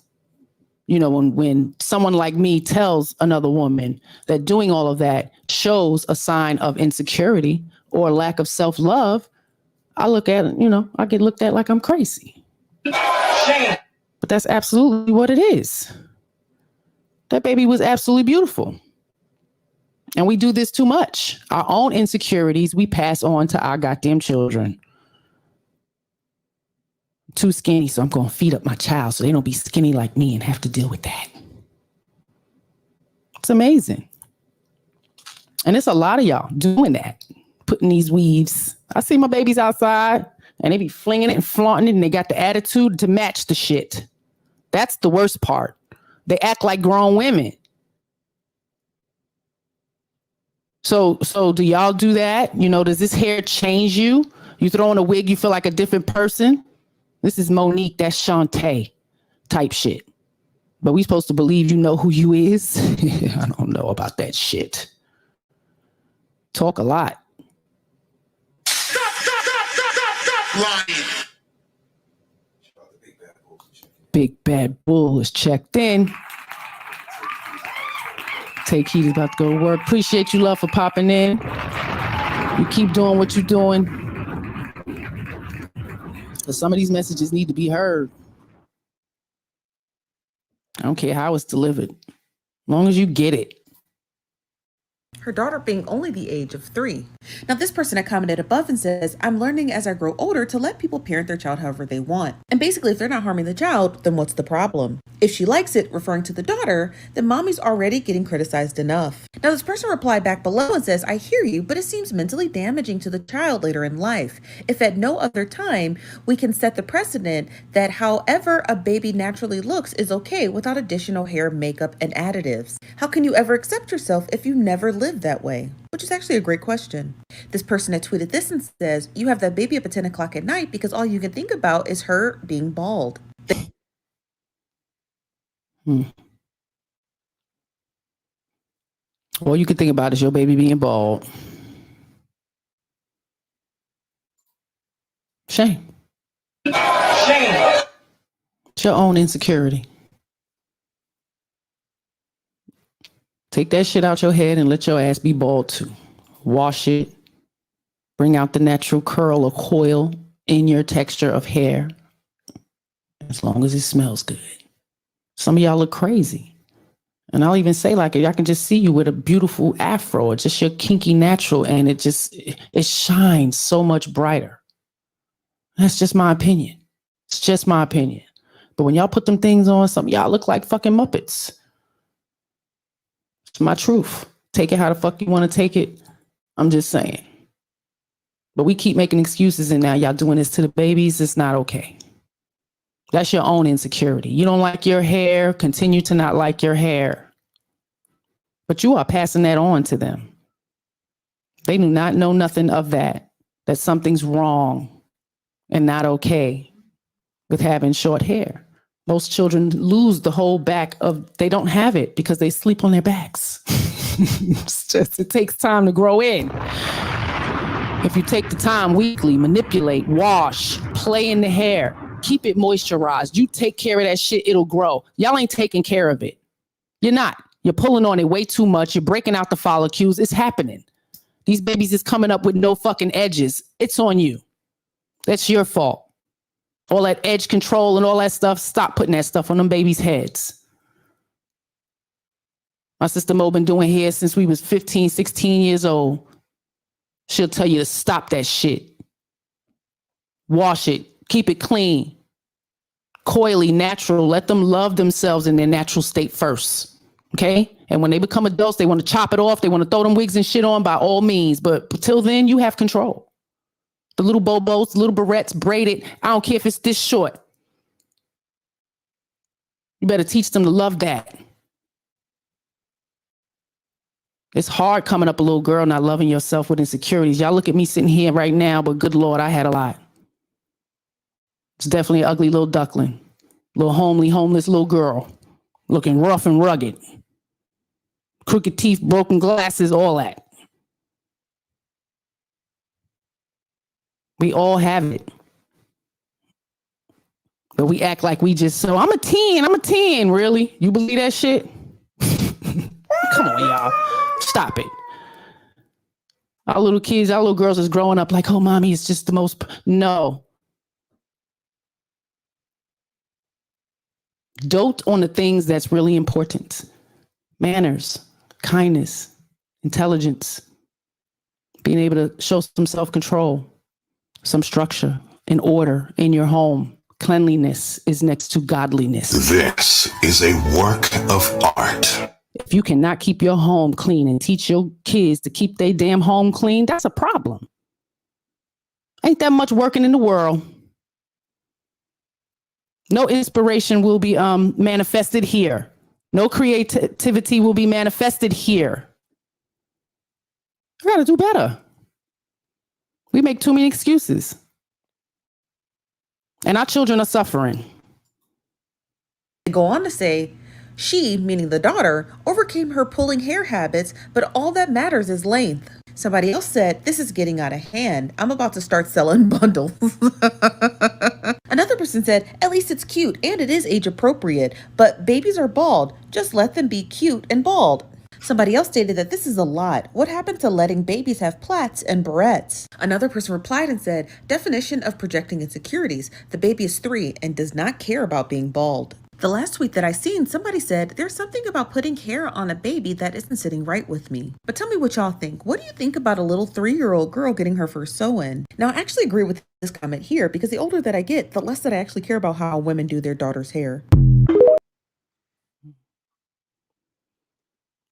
you know, when someone like me tells another woman that doing all of that shows a sign of insecurity or lack of self-love, I look at it, you know, I get looked at like I'm crazy. Shame. But that's absolutely what it is. That baby was absolutely beautiful. And we do this too much. Our own insecurities, we pass on to our goddamn children. Too skinny, so I'm going to feed up my child so they don't be skinny like me and have to deal with that. It's amazing. And it's a lot of y'all doing that, putting these weaves. I see my babies outside and they be flinging it and flaunting it and they got the attitude to match the shit. That's the worst part. They act like grown women. So do y'all do that? You know, does this hair change you? You throw on a wig, you feel like a different person? This is Monique, that's Shantae type shit. But we supposed to believe you know who you is? I don't know about that shit. Talk a lot. Stop lying. Big Bad Bull is checked in. Take Heat is about to go to work. Appreciate you, love, for popping in. You keep doing what you're doing. Because some of these messages need to be heard. I don't care how it's delivered. As long as you get it. Her daughter being only the age of 3. Now, this person had commented above and says, I'm learning as I grow older to let people parent their child however they want. And basically, if they're not harming the child, then what's the problem? If she likes it, referring to the daughter, then mommy's already getting criticized enough. Now, this person replied back below and says, I hear you, but it seems mentally damaging to the child later in life. If at no other time, we can set the precedent that however a baby naturally looks is okay without additional hair, makeup, and additives. How can you ever accept yourself if you never lived that way? Which is actually a great question. This person had tweeted this and says, you have that baby up at 10 o'clock at night because all you can think about is her being bald. All you can think about is your baby being bald. Shame. Shame. It's your own insecurity. Take that shit out your head and let your ass be bald too. Wash it. Bring out the natural curl or coil in your texture of hair. As long as it smells good. Some of y'all look crazy. And I'll even say, like, I can just see you with a beautiful afro. It's just your kinky natural, and it shines so much brighter. That's just my opinion. It's just my opinion. But when y'all put them things on, some of y'all look like fucking Muppets. It's my truth. Take it how the fuck you want to take it. I'm just saying. But we keep making excuses, and now y'all doing this to the babies. It's not okay. That's your own insecurity. You don't like your hair, continue to not like your hair. But you are passing that on to them. They do not know nothing of that something's wrong and not okay with having short hair. Most children lose the whole back they don't have it because they sleep on their backs. It takes time to grow in. If you take the time weekly, manipulate, wash, play in the hair, keep it moisturized. You take care of that shit, it'll grow. Y'all ain't taking care of it. You're not. You're pulling on it way too much. You're breaking out the follicles. It's happening. These babies is coming up with no fucking edges. It's on you. That's your fault. All that edge control and all that stuff. Stop putting that stuff on them babies' heads. My sister Mo been doing hair since we was 15, 16 years old. She'll tell you to stop that shit. Wash it. Keep it clean. Coily, natural. Let them love themselves in their natural state first. Okay? And when they become adults, they want to chop it off. They want to throw them wigs and shit on by all means. But till then, you have control. The little bobos, the little barrettes, braided. I don't care if it's this short. You better teach them to love that. It's hard coming up a little girl not loving yourself with insecurities. Y'all look at me sitting here right now, but good Lord, I had a lot. It's definitely an ugly little duckling. Little homely, homeless little girl. Looking rough and rugged. Crooked teeth, broken glasses, all that. We all have it. But we act like we just, so I'm a 10. Really? You believe that shit? Come on, y'all. Stop it. Our little kids, our little girls is growing up like, oh, mommy, it's just the most. No. Dote on the things that's really important. Manners, kindness, intelligence, being able to show some self-control, some structure and order in your home. Cleanliness is next to godliness. This is a work of art. If you cannot keep your home clean and teach your kids to keep their damn home clean, that's a problem. Ain't that much working in the world. No inspiration will be manifested here. No creativity will be manifested here. I gotta do better. We make too many excuses. And our children are suffering. They go on to say, she, meaning the daughter, overcame her pulling hair habits, but all that matters is length. Somebody else said, this is getting out of hand. I'm about to start selling bundles. Another person said, at least it's cute and it is age appropriate, but babies are bald. Just let them be cute and bald. Somebody else stated that this is a lot. What happened to letting babies have plaits and barrettes? Another person replied and said, definition of projecting insecurities. The baby is 3 and does not care about being bald. The last tweet that I seen, somebody said, there's something about putting hair on a baby that isn't sitting right with me. But tell me what y'all think. What do you think about a little 3-year-old girl getting her first sew-in? Now, I actually agree with this comment here because the older that I get, the less that I actually care about how women do their daughter's hair.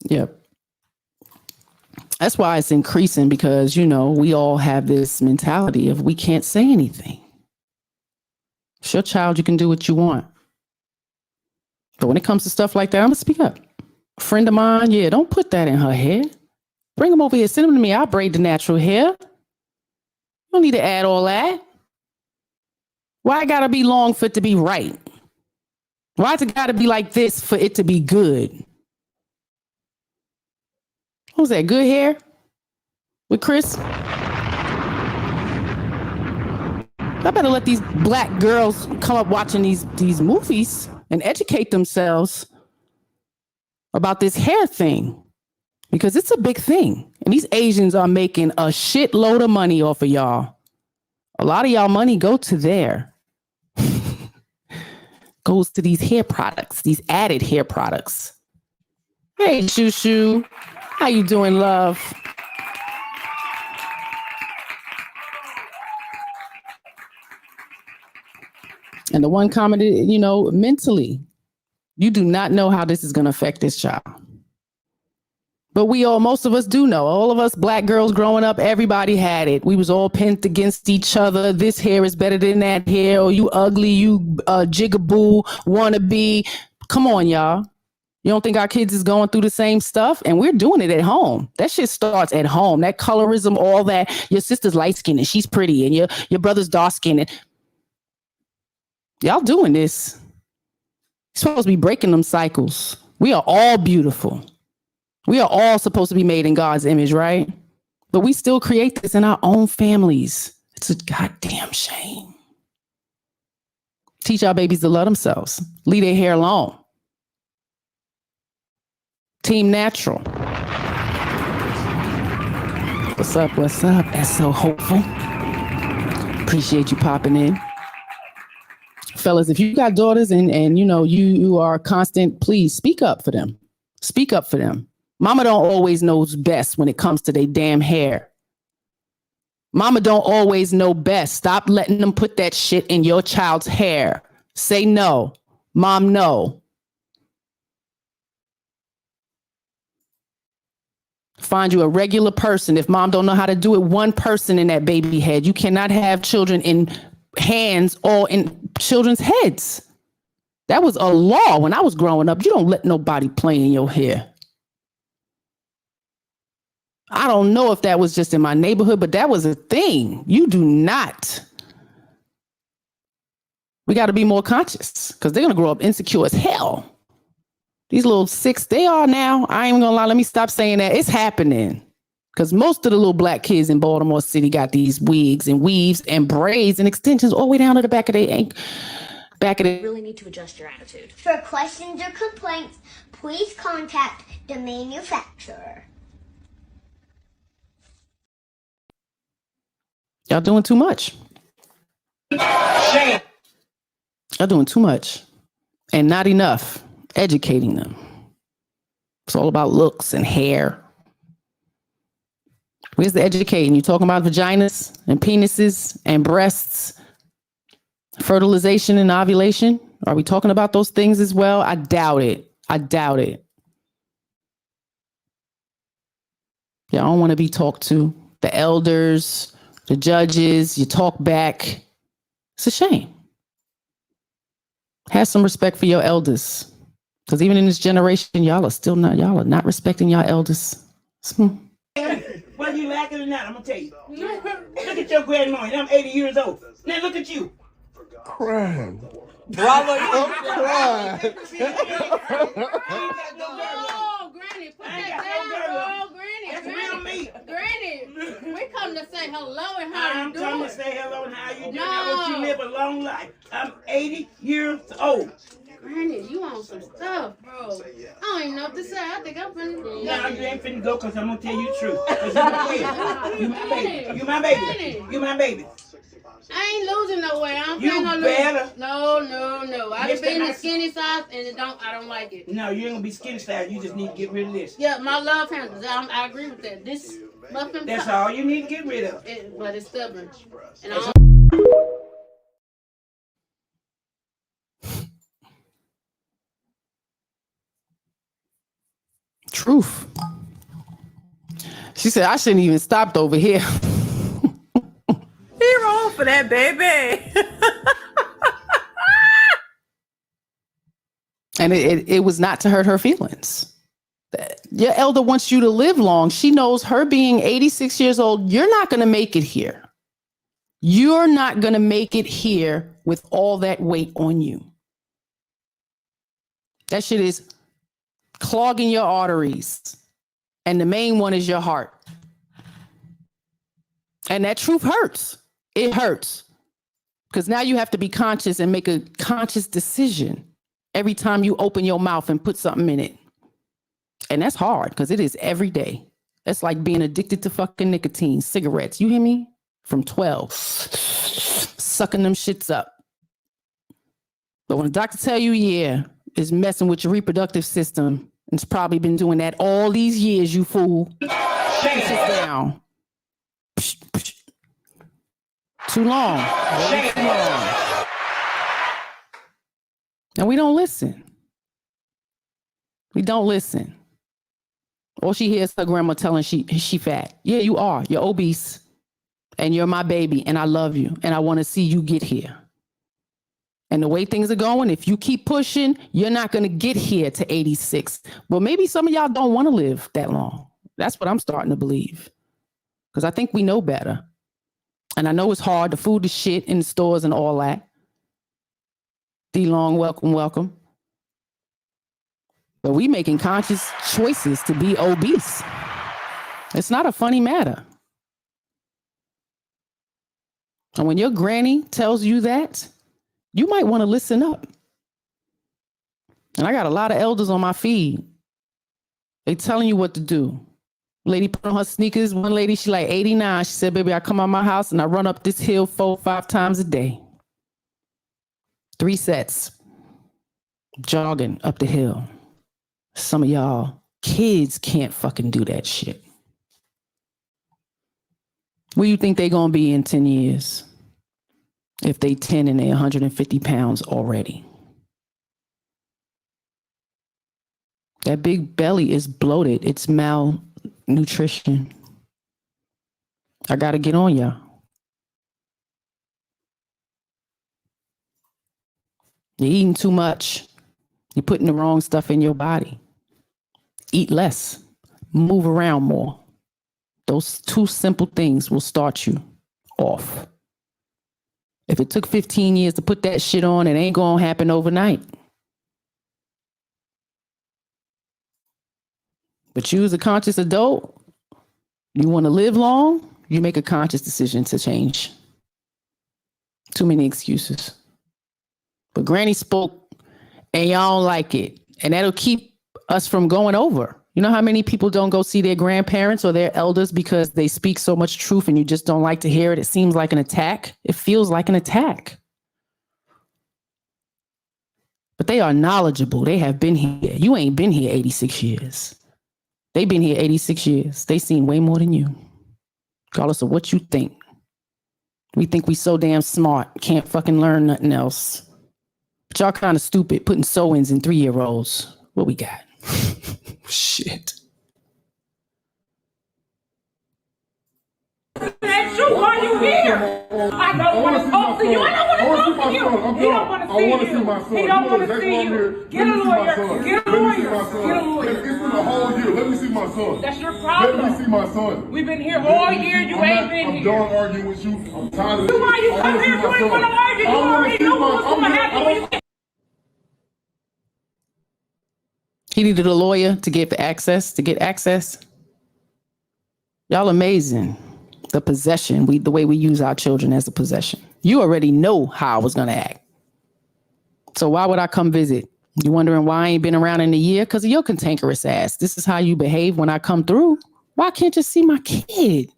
Yep. That's why it's increasing because, you know, we all have this mentality of we can't say anything. It's your child, you can do what you want. But when it comes to stuff like that, I'm going to speak up. A friend of mine, yeah, don't put that in her hair. Bring them over here. Send them to me. I'll braid the natural hair. You don't need to add all that. Why it got to be long for it to be right? Why's it got to be like this for it to be good? What was that? Good hair? With Chris? I better let these black girls come up watching these movies and educate themselves about this hair thing because it's a big thing. And these Asians are making a shitload of money off of y'all. A lot of y'all money go to there. Goes to these hair products, these added hair products. Hey, Shushu. How you doing, love? And the one commented, you know, mentally, you do not know how this is going to affect this child. But most of us do know. All of us black girls growing up, everybody had it. We was all pent against each other. This hair is better than that hair. Or you ugly, you jigaboo, wannabe. Come on, y'all. You don't think our kids is going through the same stuff? And we're doing it at home. That shit starts at home. That colorism, all that. Your sister's light skinned and she's pretty and your brother's dark skinned. Y'all doing this. You're supposed to be breaking them cycles. We are all beautiful. We are all supposed to be made in God's image, right? But we still create this in our own families. It's a goddamn shame. Teach our babies to love themselves. Leave their hair alone. Team Natural. What's up? What's up? That's so hopeful. Appreciate you popping in. Fellas, if you got daughters and you know you are constant, please speak up for them. Speak up for them. Mama don't always knows best when it comes to their damn hair. Mama don't always know best. Stop letting them put that shit in your child's hair. Say no. Mom, no. Find you a regular person. If mom don't know how to do it, one person in that baby head. You cannot have children in hands or in children's heads. That was a law when I was growing up. You don't let nobody play in your hair. I don't know if that was just in my neighborhood, but that was a thing. You do not. We got to be more conscious because they're going to grow up insecure as hell. These little six, they are now. I ain't gonna lie. Let me stop saying that. It's happening. Because most of the little black kids in Baltimore City got these wigs and weaves and braids and extensions all the way down to the back of their ankle. You really need to adjust your attitude. For questions or complaints, please contact the manufacturer. Y'all doing too much. Y'all doing too much. And not enough. Educating them. It's all about looks and hair. Where's the educating? You talking about vaginas and penises and breasts, fertilization and ovulation? Are we talking about those things as well? I doubt it. I doubt it. Y'all don't want to be talked to. The elders, the judges, you talk back. It's a shame. Have some respect for your elders. Because even in this generation, y'all are not respecting y'all elders. Whether you like it or not, I'm gonna tell you. Look at your grandma, and I'm 80 years old. Now look at you. Crying. Bravo, I'm crying. Oh, Granny, put that down. Oh, Granny. That's real me. Granny, we come to say hello and how I'm you doing. coming to say hello and how you doing. No. I want you to live a long life. I'm 80 years old. Granny, you on some stuff, bro. I don't even know what to say. I think I'm finna go. No, you ain't finna go because I'm going to tell you the truth. 'Cause you my baby. You my baby. You my baby. I ain't losing no weight. I don't You plan on better. losing. No. I done been in skinny size and I don't like it. No, you ain't gonna be skinny style. You just need to get rid of this. Yeah, my love handles. I agree with that. This muffin. That's all you need to get rid of. But it's stubborn. And I don't. Truth. She said, I shouldn't even stopped over here. He wrong for that, baby. And it was not to hurt her feelings. Your elder wants you to live long. She knows her being 86 years old, you're not going to make it here. You're not going to make it here with all that weight on you. That shit is clogging your arteries. And the main one is your heart. And that truth hurts. It hurts. Because now you have to be conscious and make a conscious decision every time you open your mouth and put something in it. And that's hard because it is every day. It's like being addicted to fucking nicotine, cigarettes. You hear me? From 12. Sucking them shits up. But when the doctor tell you, yeah, it's messing with your reproductive system, and it's probably been doing that all these years, you fool. Sit down. Too long. Too long. And we don't listen. We don't listen. All she hears her grandma telling she fat. Yeah, you are. You're obese. And you're my baby. And I love you. And I want to see you get here. And the way things are going, if you keep pushing, you're not going to get here to 86. Well, maybe some of y'all don't want to live that long. That's what I'm starting to believe. Because I think we know better. And I know it's hard. The food is shit in the stores and all that. D-Long, welcome. But we making conscious choices to be obese. It's not a funny matter. And when your granny tells you that, you might want to listen up. And I got a lot of elders on my feed. They telling you what to do. Lady put on her sneakers. One lady, she like 89. She said, baby, I come out my house and I run up this hill 4-5 times a day. 3 sets. Jogging up the hill. Some of y'all kids can't fucking do that shit. Where you think they gonna be in 10 years? If they 10 and they 150 pounds already. That big belly is bloated. It's malnutrition. I gotta get on y'all. You're eating too much. You're putting the wrong stuff in your body. Eat less. Move around more. Those two simple things will start you off. If it took 15 years to put that shit on, it ain't gonna happen overnight. But you as a conscious adult, you want to live long, you make a conscious decision to change. Too many excuses. But Granny spoke and y'all don't like it. And that'll keep us from going over. You know how many people don't go see their grandparents or their elders because they speak so much truth and you just don't like to hear it? It seems like an attack. It feels like an attack. But they are knowledgeable. They have been here. You ain't been here 86 years. They've been here 86 years. They seen way more than you. Regardless of what you think. We think we so damn smart. Can't fucking learn nothing else. But y'all kind of stupid putting sew-ins in 3-year-olds. What we got? Shit. That's you. Why you here? I don't want to talk to you. I don't want to talk to you. He don't want to see you. He don't want to see you. Get a lawyer. Get a lawyer. Get a lawyer. It's been a whole year. Let me see my son. That's your problem. Let me see my son. We've been here all year. You ain't been here. I'm done arguing with you. I'm tired of this. Why you come here? You ain't want to argue. You already know what's going to happen when you. He needed a lawyer to get access. Y'all amazing. The possession, the way we use our children as a possession. You already know how I was going to act. So why would I come visit? You wondering why I ain't been around in a year? Because of your cantankerous ass. This is how you behave when I come through. Why can't you see my kid?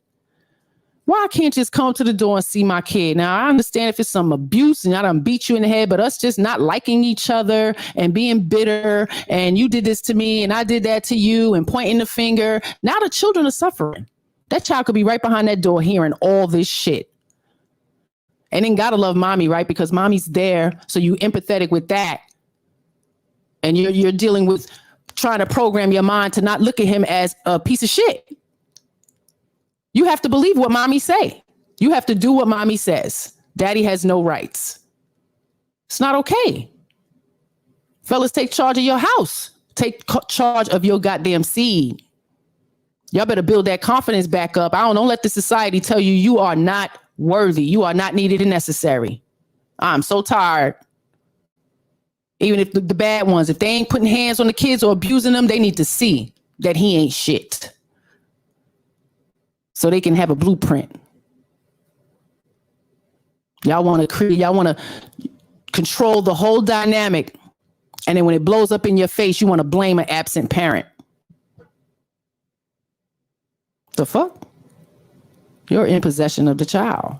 Why I can't just come to the door and see my kid? Now, I understand if it's some abuse and I done beat you in the head, but us just not liking each other and being bitter and you did this to me and I did that to you and pointing the finger. Now the children are suffering. That child could be right behind that door hearing all this shit. And then gotta love mommy, right? Because mommy's there, so you empathetic with that. And you're dealing with trying to program your mind to not look at him as a piece of shit. You have to believe what mommy say. You have to do what mommy says. Daddy has no rights. It's not okay. Fellas, take charge of your house. Take charge of your goddamn seed. Y'all better build that confidence back up. Don't let the society tell you you are not worthy. You are not needed and necessary. I'm so tired. Even if the bad ones, if they ain't putting hands on the kids or abusing them, they need to see that he ain't shit. So they can have a blueprint. Y'all want to control the whole dynamic. And then when it blows up in your face, you want to blame an absent parent. The fuck? You're in possession of the child.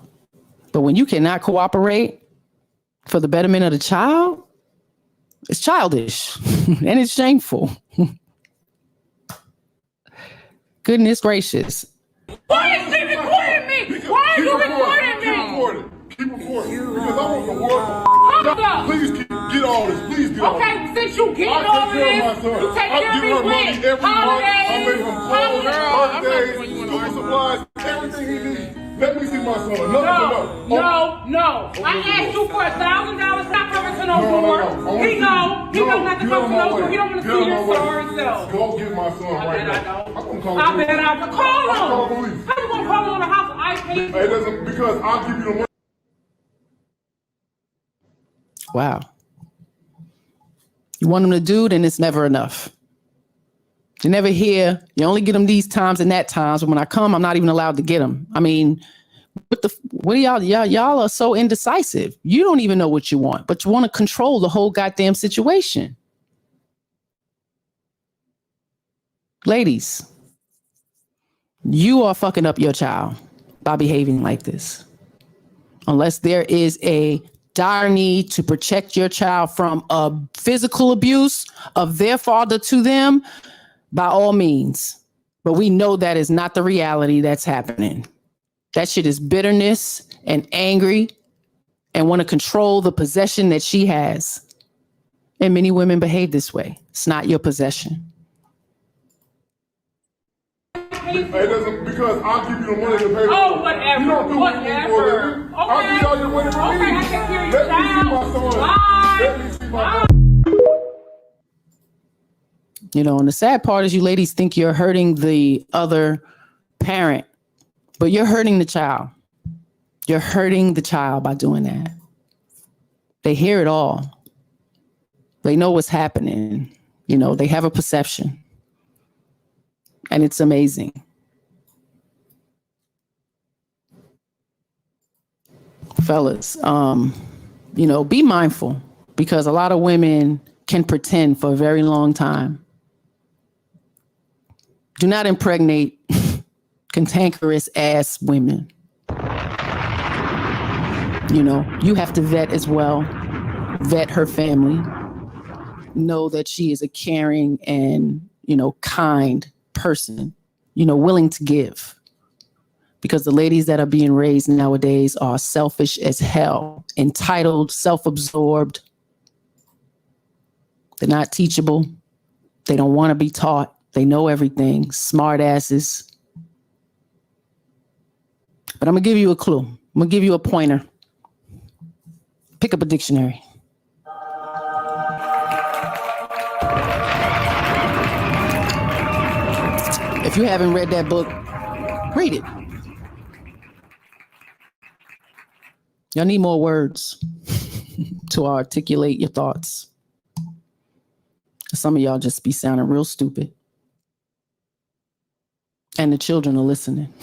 But when you cannot cooperate for the betterment of the child, it's childish and it's shameful. Goodness gracious. Why is she recording me? Why are you recording me? Keep recording. Because I want the world. Hold up. Please get all this. Please get all this. Okay, since you get all this, you take care of me when? Holidays. I make him clothes, birthdays, school supplies, everything he needs. Let me see my son. No. I asked you for $1,000 not coming to no door. He know not to come to no door. He don't want to see your sorry self. Go get my son right now. I bet I know. Call him. How you gonna call him on the house? I pay. It doesn't, because I'll give you the money. Wow. You want them to do, then it's never enough. You never hear, you only get them these times and that times. But when I come, I'm not even allowed to get them. I mean, what are y'all are so indecisive. You don't even know what you want, but you want to control the whole goddamn situation. Ladies, you are fucking up your child by behaving like this. Unless there is a dire need to protect your child from physical abuse of their father to them, by all means. But we know that is not the reality that's happening. That shit is bitterness and angry and want to control the possession that she has. And many women behave this way. It's not your possession. It doesn't, because I'll give you the money to pay for. Oh, whatever. You don't do whatever. Okay. I'll give y'all your money for me. Okay, I can hear you. Let me see my son. Bye. Let me see my son. You know, and the sad part is you ladies think you're hurting the other parent, but you're hurting the child. You're hurting the child by doing that. They hear it all. They know what's happening. You know, they have a perception. And it's amazing. Fellas, you know, be mindful, because a lot of women can pretend for a very long time. Do not impregnate cantankerous ass women. You know, you have to vet as well. Vet her family. Know that she is a caring and, you know, kind person, you know, willing to give. Because the ladies that are being raised nowadays are selfish as hell, entitled, self-absorbed. They're not teachable. They don't want to be taught. They know everything. Smart asses. But I'm going to give you a clue. I'm going to give you a pointer. Pick up a dictionary. If you haven't read that book, read it. Y'all need more words to articulate your thoughts. Some of y'all just be sounding real stupid. And the children are listening.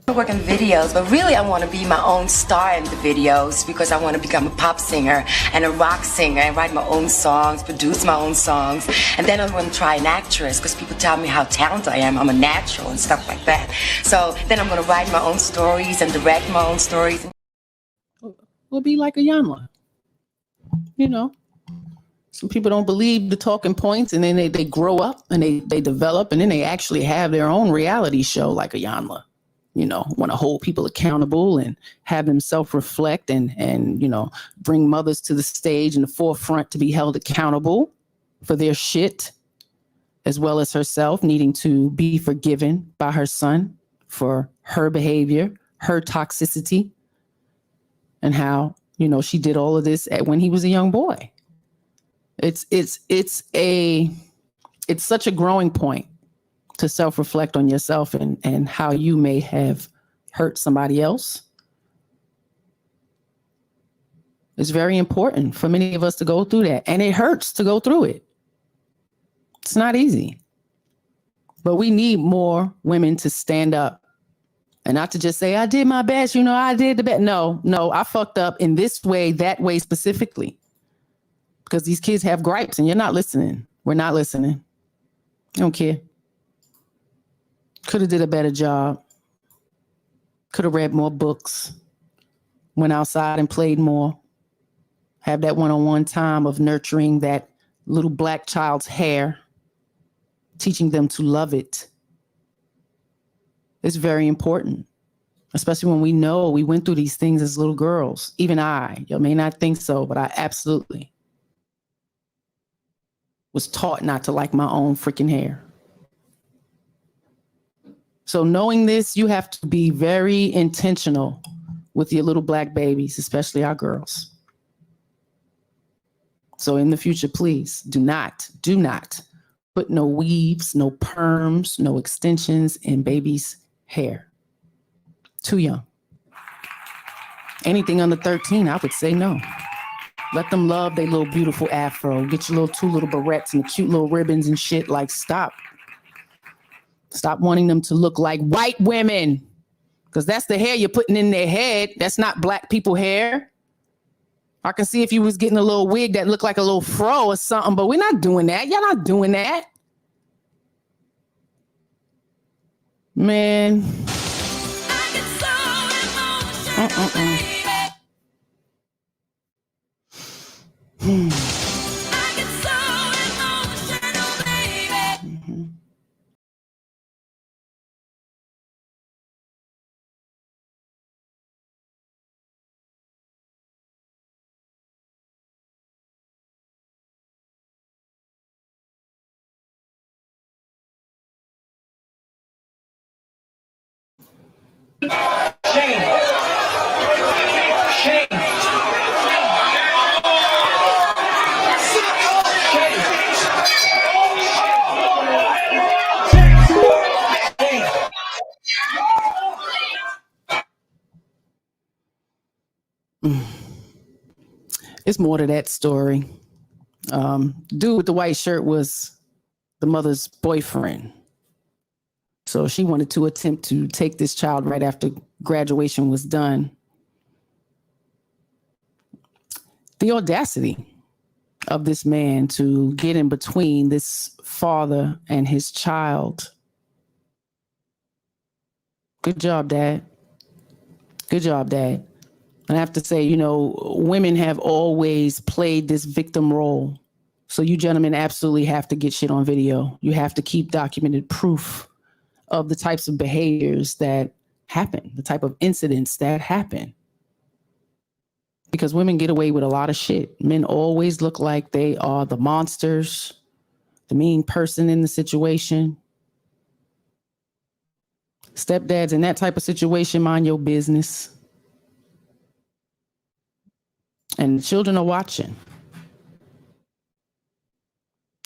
I work in videos, but really I want to be my own star in the videos, because I want to become a pop singer and a rock singer and write my own songs, produce my own songs. And then I want to try an actress, because people tell me how talented I am. I'm a natural and stuff like that. So then I'm going to write my own stories and direct my own stories. We'll be like a Yanla. You know, some people don't believe the talking points, and then they grow up and they develop, and then they actually have their own reality show like a Yanla. You know, want to hold people accountable and have them self-reflect and, you know, bring mothers to the stage in the forefront to be held accountable for their shit, as well as herself needing to be forgiven by her son for her behavior, her toxicity, and how, you know, she did all of this when he was a young boy. It's such a growing point to self-reflect on yourself and how you may have hurt somebody else. It's very important for many of us to go through that. And it hurts to go through it. It's not easy. But we need more women to stand up and not to just say, I did my best, you know, I did the best. No, I fucked up in this way, that way specifically. Because these kids have gripes and you're not listening. We're not listening. I don't care. Could have did a better job. Could have read more books. Went outside and played more. Have that one-on-one time of nurturing that little black child's hair. Teaching them to love it. It's very important. Especially when we know we went through these things as little girls. Even you may not think so, but I absolutely was taught not to like my own freaking hair. So knowing this, you have to be very intentional with your little black babies, especially our girls. So in the future, please do not put no weaves, no perms, no extensions in baby's hair. Too young. Anything under 13, I would say no. Let them love their little beautiful afro. Get your two little barrettes and the cute little ribbons and shit. Like, stop. Stop wanting them to look like white women, because that's the hair you're putting in their head. That's not black people hair. I can see if you was getting a little wig that looked like a little fro or something, but we're not doing that. Y'all not doing that. Man. It's more to that story. Dude with the white shirt was the mother's boyfriend. So she wanted to attempt to take this child right after graduation was done. The audacity of this man to get in between this father and his child. Good job, Dad. Good job, Dad. And I have to say, you know, women have always played this victim role. So you gentlemen absolutely have to get shit on video. You have to keep documented proof of the types of behaviors that happen, the type of incidents that happen. Because women get away with a lot of shit. Men always look like they are the monsters, the mean person in the situation. Stepdads in that type of situation, mind your business. And children are watching.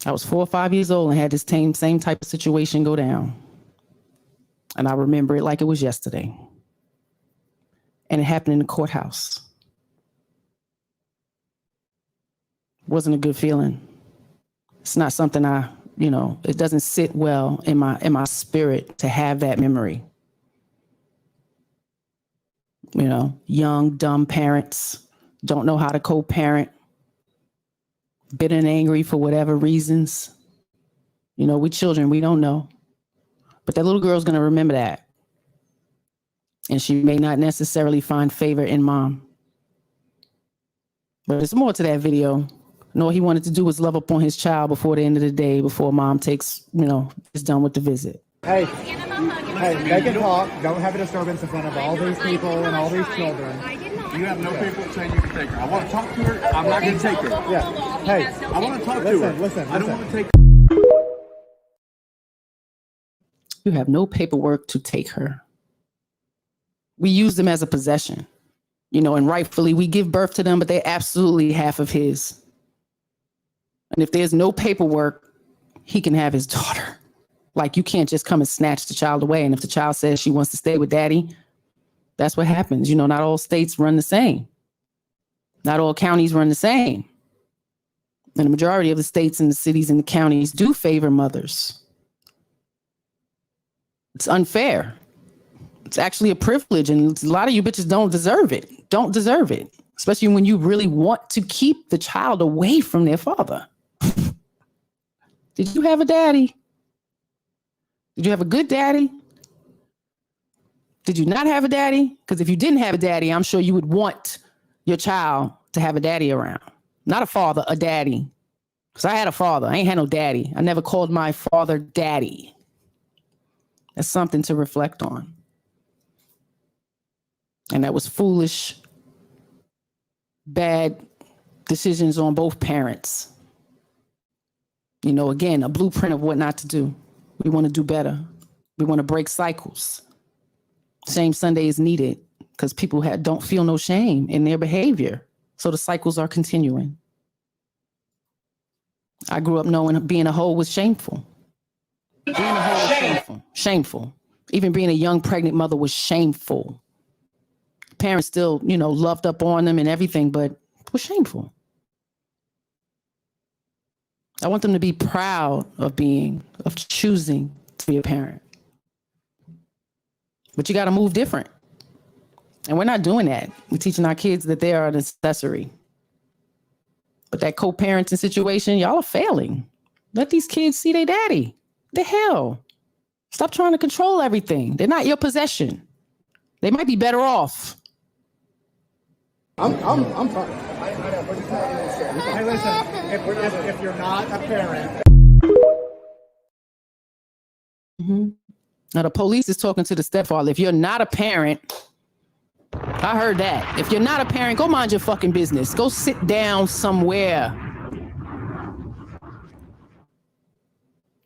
I was 4 or 5 years old and had this same type of situation go down. And I remember it like it was yesterday. And it happened in the courthouse. Wasn't a good feeling. It's not something it doesn't sit well in my spirit to have that memory. You know, young, dumb parents don't know how to co-parent, bitter and angry for whatever reasons. You know, we children, we don't know. But that little girl's going to remember that. And she may not necessarily find favor in mom. But there's more to that video. And all he wanted to do was love up on his child before the end of the day, before mom is done with the visit. Hey, they can talk. Don't have a disturbance in front of all these people and all these children. You have no paperwork saying you can take her. I want to talk to her. I'm not going to take her. Yeah. Hey, I want to talk to her. Listen. I don't want to take her. You have no paperwork to take her. We use them as a possession, and rightfully we give birth to them, but they're absolutely half of his. And if there's no paperwork, he can have his daughter. Like, you can't just come and snatch the child away. And if the child says she wants to stay with daddy, that's what happens. Not all states run the same. Not all counties run the same. And the majority of the states and the cities and the counties do favor mothers. It's unfair. It's actually a privilege. And a lot of you bitches don't deserve it. Don't deserve it. Especially when you really want to keep the child away from their father. Did you have a daddy? Did you have a good daddy? Did you not have a daddy? Because if you didn't have a daddy, I'm sure you would want your child to have a daddy around. Not a father, a daddy. Because I had a father. I ain't had no daddy. I never called my father daddy. That's something to reflect on. And that was foolish, bad decisions on both parents. Again, a blueprint of what not to do. We want to do better. We want to break cycles. Shame Sunday is needed because people don't feel no shame in their behavior. So the cycles are continuing. I grew up knowing being a hoe was shameful. Being a hoe was shameful. Shameful. Even being a young pregnant mother was shameful. Parents still, loved up on them and everything, but it was shameful. I want them to be proud of choosing to be a parent. But you got to move different. And we're not doing that. We're teaching our kids that they are an accessory. But that co-parenting situation, y'all are failing. Let these kids see their daddy. The hell? Stop trying to control everything. They're not your possession. They might be better off. I'm fine. Hey, listen, if you're not a parent. Now the police is talking to the stepfather. If you're not a parent, I heard that. If you're not a parent, go mind your fucking business. Go sit down somewhere.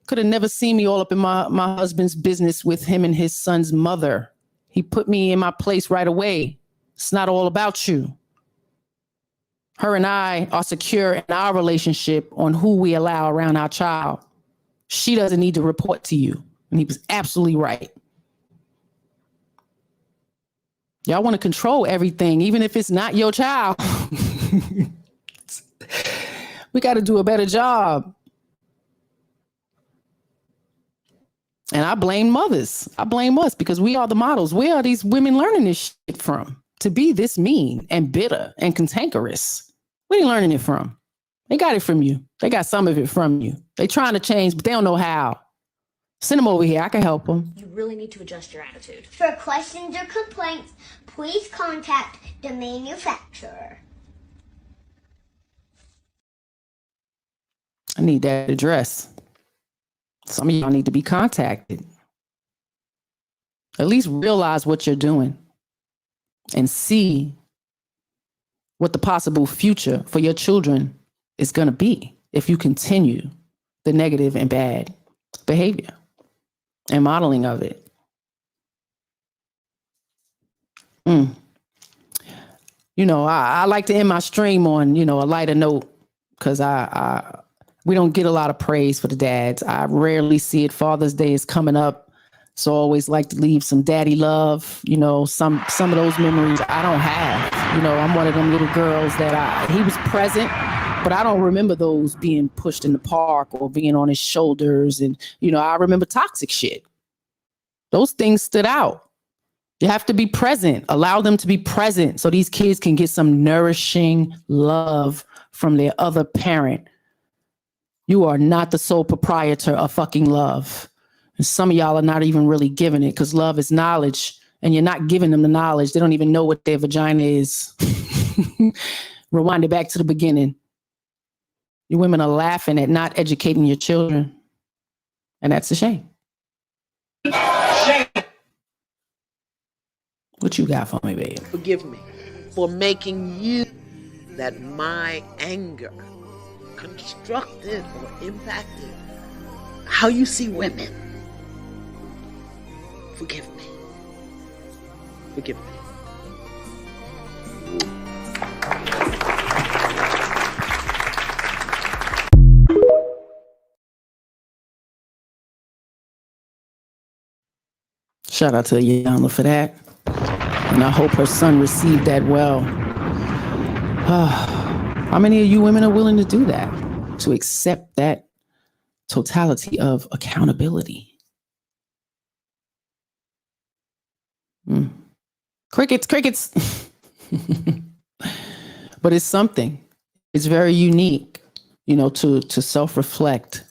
Could have never seen me all up in my husband's business with him and his son's mother. He put me in my place right away. It's not all about you. Her and I are secure in our relationship on who we allow around our child. She doesn't need to report to you. And he was absolutely right. Y'all want to control everything, even if it's not your child. We got to do a better job. And I blame mothers. I blame us because we are the models. Where are these women learning this shit from? To be this mean and bitter and cantankerous. Where are you learning it from? They got it from you. They got some of it from you. They trying to change, but they don't know how. Send them over here. I can help them. You really need to adjust your attitude. For questions or complaints, please contact the manufacturer. I need that address. Some of y'all need to be contacted. At least realize what you're doing and see what the possible future for your children is going to be if you continue the negative and bad behavior and modeling of it. You know, I like to end my stream on, a lighter note because we don't get a lot of praise for the dads. I rarely see it. Father's Day is coming up. So I always like to leave some daddy love, some of those memories I don't have. I'm one of them little girls that he was present, but I don't remember those being pushed in the park or being on his shoulders. And, I remember toxic shit. Those things stood out. You have to be present. Allow them to be present so these kids can get some nourishing love from their other parent. You are not the sole proprietor of fucking love. And some of y'all are not even really giving it because love is knowledge and you're not giving them the knowledge. They don't even know what their vagina is. Rewind it back to the beginning. You women are laughing at not educating your children. And that's a shame. What you got for me, babe? Forgive me for making you that my anger constructed or impacted how you see women. Forgive me. Forgive me. Shout out to Yana for that. And I hope her son received that well. How many of you women are willing to do that? To accept that totality of accountability? Crickets. But it's something. It's very unique, to self-reflect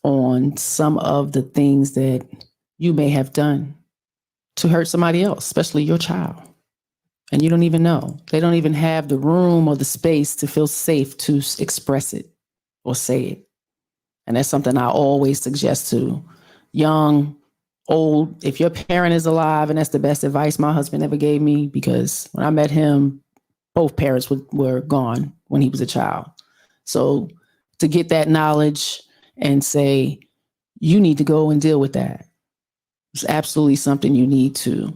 on some of the things that you may have done to hurt somebody else, especially your child. And you don't even know. They don't even have the room or the space to feel safe to express it or say it. And that's something I always suggest to young, old, if your parent is alive, and that's the best advice my husband ever gave me, because when I met him, both parents were gone when he was a child. So to get that knowledge and say, you need to go and deal with that. It's absolutely something you need to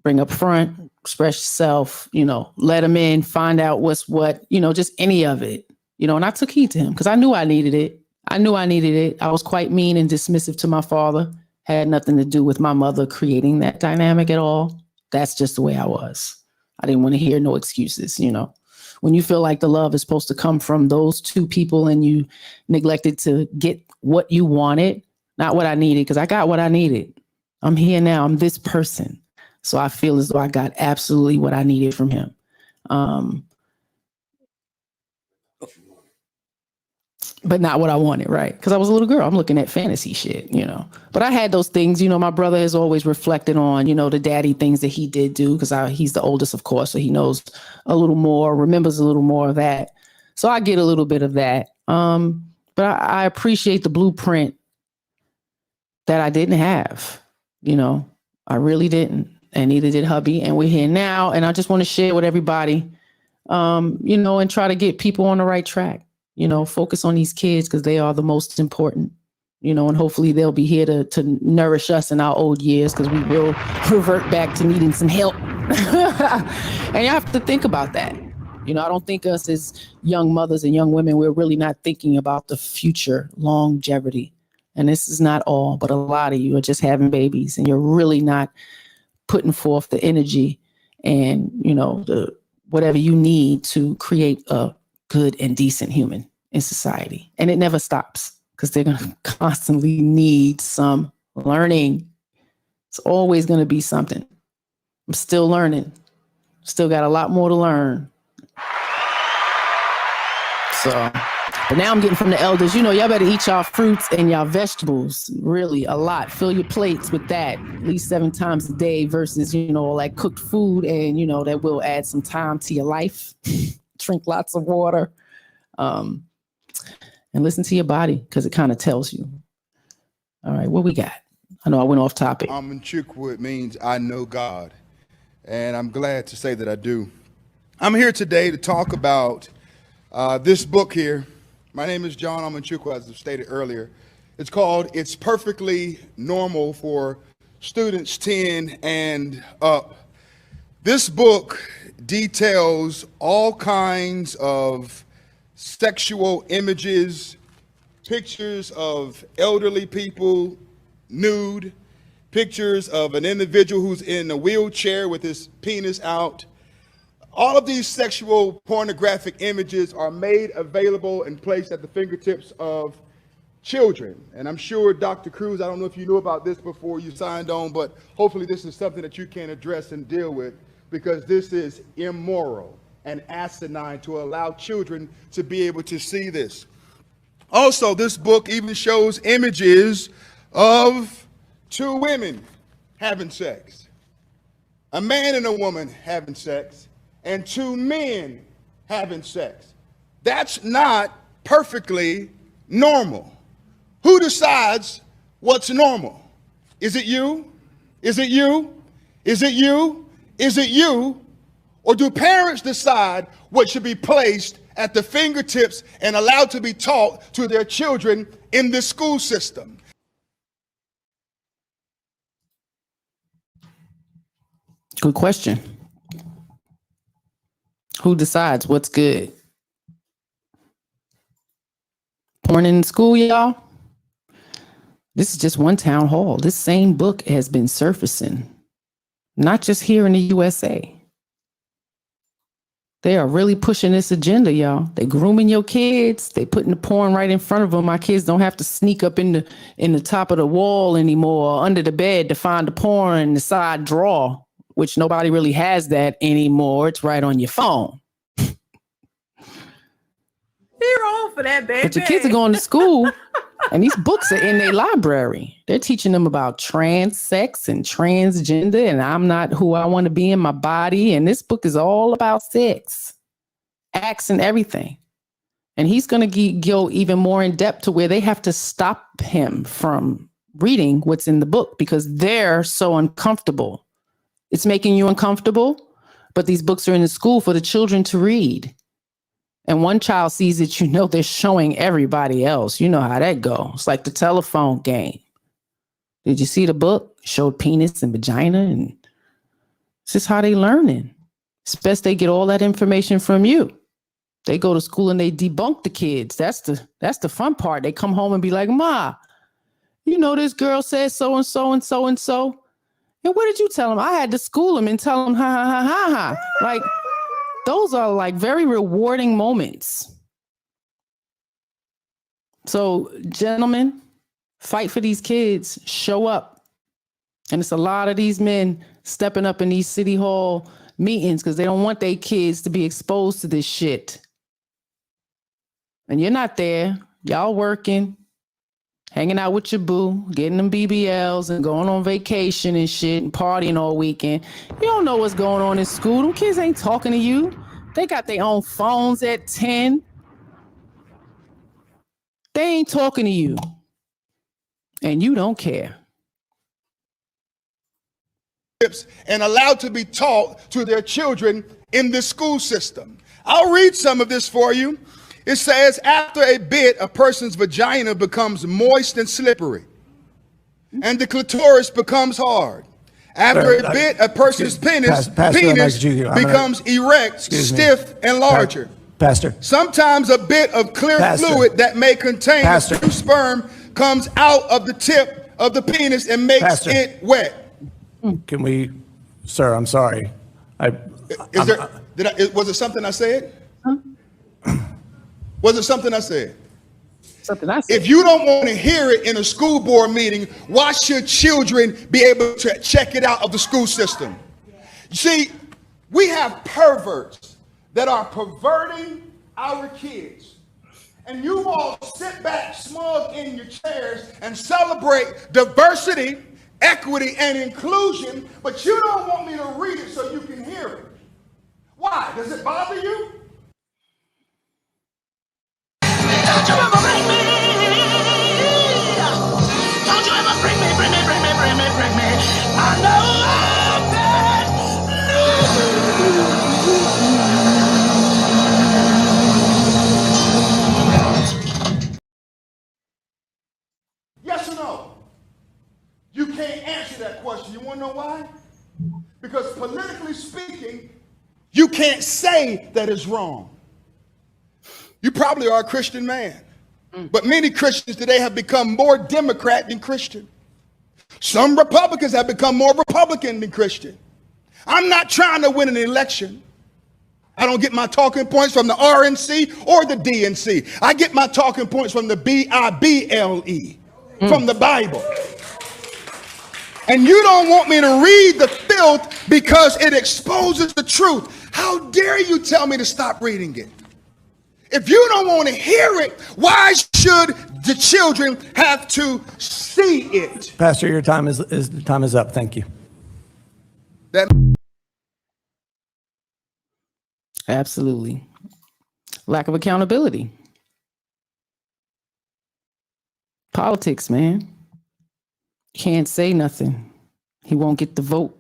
bring up front, express yourself, let them in, find out what's what, just any of it, and I took heed to him because I knew I needed it. I was quite mean and dismissive to my father. Had nothing to do with my mother creating that dynamic at all. That's just the way I was. I didn't want to hear no excuses, When you feel like the love is supposed to come from those two people and you neglected to get what you wanted, not what I needed, because I got what I needed. I'm here now. I'm this person. So I feel as though I got absolutely what I needed from him. but not what I wanted, right? Because I was a little girl. I'm looking at fantasy shit, you know. But I had those things, you know. My brother has always reflected on, you know, the daddy things that he did do, because he's the oldest, of course, so he knows a little more, remembers a little more of that. So I get a little bit of that. But I appreciate the blueprint that I didn't have, you know. I really didn't, and neither did hubby. And we're here now, and I just want to share with everybody, you know, and try to get people on the right track. You know, focus on these kids because they are the most important, you know, and hopefully they'll be here to nourish us in our old years, because we will revert back to needing some help. And you have to think about that. You know, I don't think us as young mothers and young women, we're really not thinking about the future longevity. And this is not all, but a lot of you are just having babies and you're really not putting forth the energy and, you know, the whatever you need to create a good and decent human in society. And it never stops, because they're going to constantly need some learning. It's always going to be something. I'm still learning. Still got a lot more to learn. So, but now I'm getting from the elders, you know, y'all better eat y'all fruits and y'all vegetables, really a lot. Fill your plates with that at least 7 times a day versus, you know, like cooked food. And, you know, that will add some time to your life. Drink lots of water. And listen to your body, because it kind of tells you. All right, what we got? I know I went off topic. Chukwu means I know God, and I'm glad to say that I do. I'm here today to talk about this book here. My name is John Chukwu, as I stated earlier. It's called It's Perfectly Normal for Students 10 and Up. This book details all kinds of sexual images, pictures of elderly people nude, pictures of an individual who's in a wheelchair with his penis out. All of these sexual pornographic images are made available and placed at the fingertips of children. And I'm sure, Dr. Cruz, I don't know if you knew about this before you signed on, but hopefully this is something that you can address and deal with, because this is immoral and asinine to allow children to be able to see this. Also, this book even shows images of 2 women having sex, a man and a woman having sex, and 2 men having sex. That's not perfectly normal. Who decides what's normal? Is it you? Is it you? Is it you? Is it you? Or do parents decide what should be placed at the fingertips and allowed to be taught to their children in this school system? Good question. Who decides what's good? Porn in school, y'all? This is just one town hall. This same book has been surfacing, not just here in the USA. They are really pushing this agenda, y'all. They grooming your kids. They putting the porn right in front of them. My kids don't have to sneak up in the top of the wall anymore, or under the bed to find the porn in the side drawer, which nobody really has that anymore. It's right on your phone. You're wrong for that, baby. But your kids are going to school, and these books are in their library. They're teaching them about trans sex and transgender, and I'm not who I want to be in my body. And this book is all about sex, acts, and everything. And he's going to go even more in depth to where they have to stop him from reading what's in the book because they're so uncomfortable. It's making you uncomfortable, but these books are in the school for the children to read. And one child sees it, you know, they're showing everybody else. You know how that goes. It's like the telephone game. Did you see the book? Showed penis and vagina, and it's just how they learning. It's best they get all that information from you. They go to school and they debunk the kids. That's the fun part. They come home and be like, Ma, you know, this girl said so and so and so and so. And what did you tell them? I had to school them and tell them, ha, ha, ha, ha, ha. Like, those are like very rewarding moments. So, gentlemen, fight for these kids. Show up. And it's a lot of these men stepping up in these city hall meetings because they don't want their kids to be exposed to this shit. And you're not there. Y'all working, hanging out with your boo, getting them BBLs and going on vacation and shit and partying all weekend. You don't know what's going on in school. Them kids ain't talking to you. They got their own phones at 10. They ain't talking to you. And you don't care. And allowed to be taught to their children in the school system. I'll read some of this for you. It says, after a bit, a person's vagina becomes moist and slippery, and the clitoris becomes hard. After a bit, a person's penis becomes erect, stiff, and larger. Pastor. Sometimes a bit of clear fluid that may contain sperm comes out of the tip of the penis and makes it wet. Can we, sir, I'm sorry. Was it something I said? Was it something I said? Something I said. If you don't want to hear it in a school board meeting, why should children be able to check it out of the school system? You see, we have perverts that are perverting our kids. And you all sit back smug in your chairs and celebrate diversity, equity, and inclusion, but you don't want me to read it so you can hear it. Why? Does it bother you? Don't you ever bring me. Don't you ever bring me. I know that. Yes or no? You can't answer that question. You want to know why? Because politically speaking, you can't say that it's wrong. You probably are a Christian man, but many Christians today have become more Democrat than Christian. Some Republicans have become more Republican than Christian. I'm not trying to win an election. I don't get my talking points from the RNC or the DNC. I get my talking points from the Bible, from the Bible. And you don't want me to read the filth because it exposes the truth. How dare you tell me to stop reading it? If you don't want to hear it, why should the children have to see it? Pastor, your time is up. Thank you. Absolutely. Lack of accountability. Politics, man. Can't say nothing. He won't get the vote.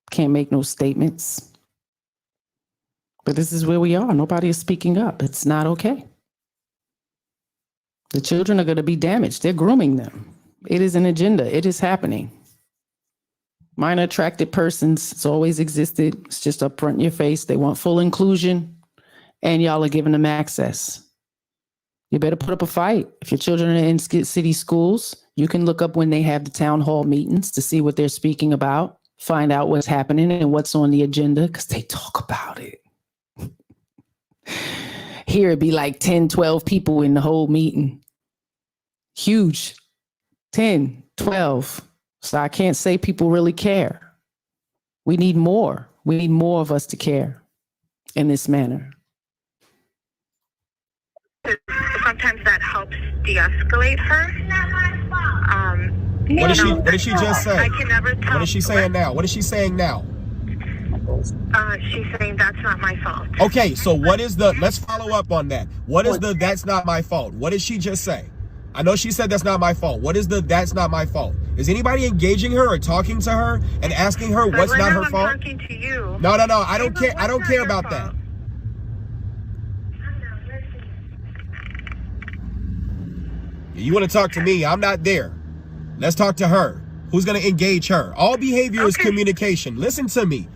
Can't make no statements. But this is where we are. Nobody is speaking up. It's not okay. The children are going to be damaged. They're grooming them. It is an agenda. It is happening. Minor attracted persons, it's always existed. It's just up front in your face. They want full inclusion, and y'all are giving them access. You better put up a fight. If your children are in city schools, you can look up when they have the town hall meetings to see what they're speaking about, find out what's happening and what's on the agenda, because they talk about it. Here it'd be like 10, 12 people in the whole meeting. Huge. 10, 12. So I can't say people really care. We need more. We need more of us to care in this manner. Sometimes that helps de-escalate her. What did she just say? I can never tell. What is she saying now? What is she saying now? She's saying that's not my fault. Okay, so what is the, let's follow up on that. What is the that's not my fault? What did she just say? I know she said that's not my fault. What is the that's not my fault? Is anybody engaging her or talking to her and asking her what's right not now her I'm fault? talking to you. No, I don't care. I don't care about that. You want to talk to me? I'm not there. Let's talk to her. Who's going to engage her? All behavior is communication. Listen to me.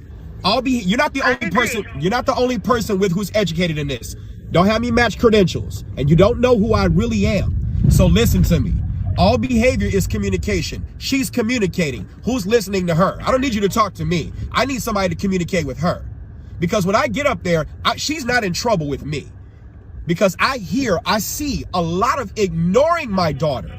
You're not the only person. You're not the only person with who's educated in this. Don't have me match credentials, and you don't know who I really am. So listen to me. All behavior is communication. She's communicating. Who's listening to her? I don't need you to talk to me. I need somebody to communicate with her. Because when I get up there, she's not in trouble with me. Because I see a lot of ignoring my daughter.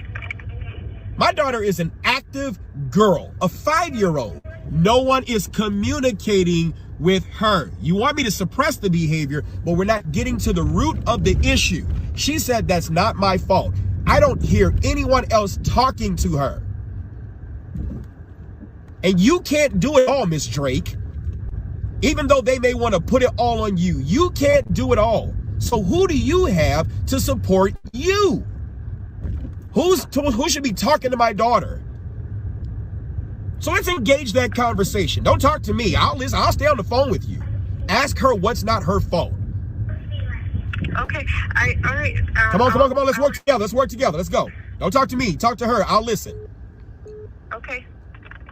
My daughter is an active girl, a 5-year-old. No one is communicating with her. You want me to suppress the behavior, but we're not getting to the root of the issue. She said that's not my fault. I don't hear anyone else talking to her. And you can't do it all, Miss Drake. Even though they may want to put it all on you, you can't do it all. So who do you have to support you? Who should be talking to my daughter? So let's engage that conversation. Don't talk to me. I'll listen. I'll stay on the phone with you. Ask her what's not her fault. Okay. All right. Come on. Let's work together. Let's go. Don't talk to me. Talk to her. I'll listen. Okay.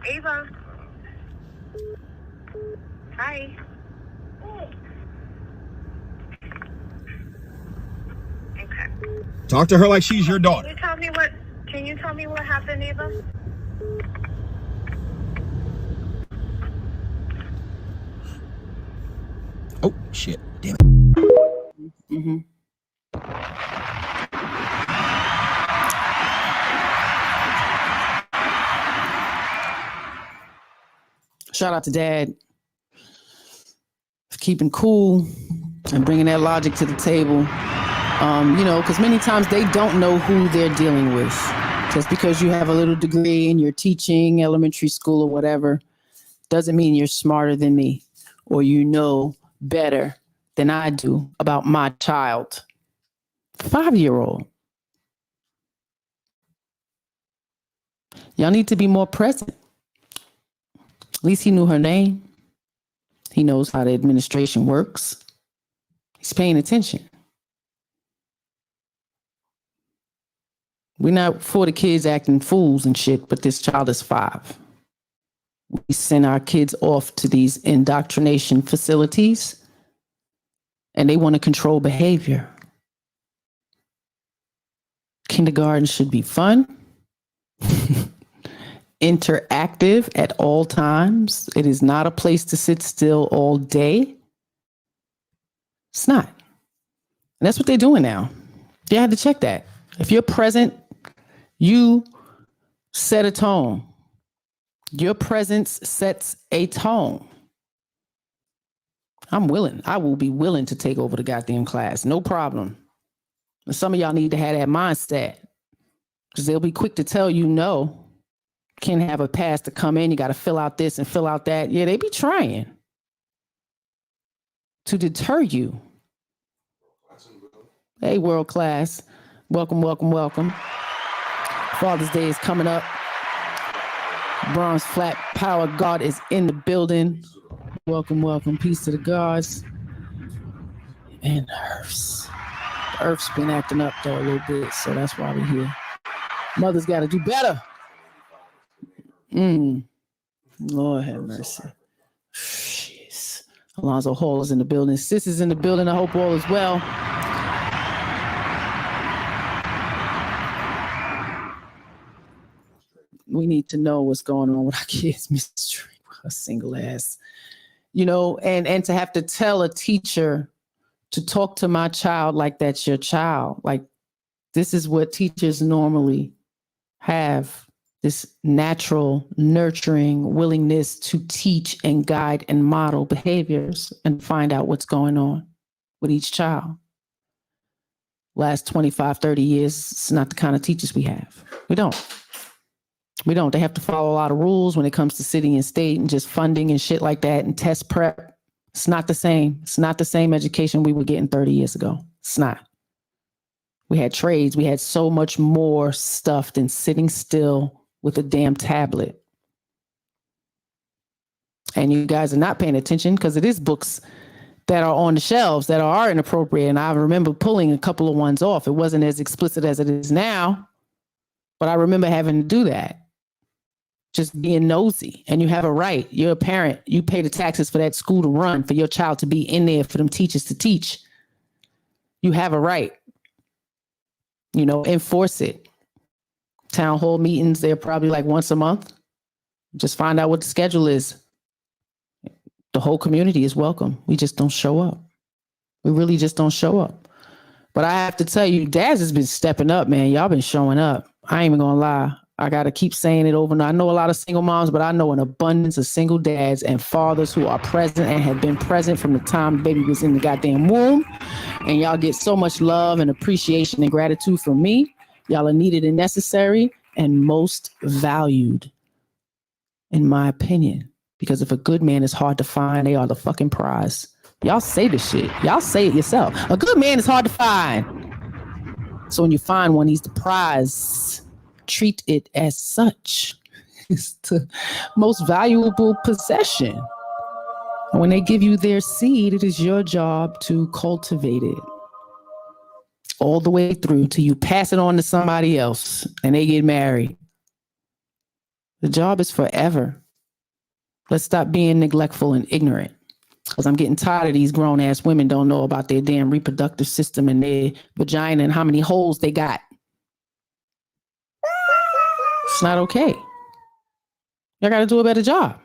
Ava. Hi. Okay. Talk to her like she's your daughter. Can you tell me what happened, Ava? Oh, shit. Damn it. Mm-hmm. Shout out to Dad for keeping cool and bringing that logic to the table. Because many times they don't know who they're dealing with. Just because you have a little degree and you're teaching elementary school or whatever doesn't mean you're smarter than me or you know better than I do about my child. 5-year-old. Y'all need to be more present. At least he knew her name. He knows how the administration works. He's paying attention. We're not for the kids acting fools and shit, but this child is 5. We send our kids off to these indoctrination facilities and they want to control behavior. Kindergarten should be fun, interactive at all times. It is not a place to sit still all day. It's not. And that's what they're doing now. You had to check that. If you're present, you set a tone. Your presence sets a tone. I will be willing to take over the goddamn class. No problem. And some of y'all need to have that mindset because they'll be quick to tell you no. Can't have a pass to come in. You got to fill out this and fill out that. Yeah, they be trying to deter you. Hey, world class. Welcome. Father's Day is coming up. Bronze Flat Power God is in the building. Welcome. Peace to the gods. And Earth's been acting up though a little bit, so that's why we're here. Mother's got to do better. Lord have mercy. Jeez. Alonzo Hall is in the building. Sis is in the building. I hope all is well. We need to know what's going on with our kids, Mr. Drake, a single ass. And to have to tell a teacher to talk to my child like that's your child. Like, this is what teachers normally have, this natural, nurturing willingness to teach and guide and model behaviors and find out what's going on with each child. Last 25, 30 years, it's not the kind of teachers we have. We don't. They have to follow a lot of rules when it comes to city and state and just funding and shit like that and test prep. It's not the same. It's not the same education we were getting 30 years ago. It's not. We had trades. We had so much more stuff than sitting still with a damn tablet. And you guys are not paying attention because it is books that are on the shelves that are inappropriate. And I remember pulling a couple of ones off. It wasn't as explicit as it is now, but I remember having to do that. Just being nosy. And you have a right. You're a parent. You pay the taxes for that school to run, for your child to be in there, for them teachers to teach. You have a right. Enforce it. Town hall meetings, they're probably like once a month. Just find out what the schedule is. The whole community is welcome. We just don't show up. We really just don't show up. But I have to tell you, Daz has been stepping up, man. Y'all been showing up. I ain't even gonna lie. I got to keep saying it over and over. I know a lot of single moms, but I know an abundance of single dads and fathers who are present and have been present from the time the baby was in the goddamn womb. And y'all get so much love and appreciation and gratitude from me. Y'all are needed and necessary and most valued, in my opinion. Because if a good man is hard to find, they are the fucking prize. Y'all say this shit. Y'all say it yourself. A good man is hard to find. So when you find one, he's the prize. Treat it as such. It's the most valuable possession. And when they give you their seed, it is your job to cultivate it all the way through till you pass it on to somebody else and they get married. The job is forever. Let's stop being neglectful and ignorant. Because I'm getting tired of these grown ass women don't know about their damn reproductive system and their vagina and how many holes they got. It's not okay. Y'all got to do a better job.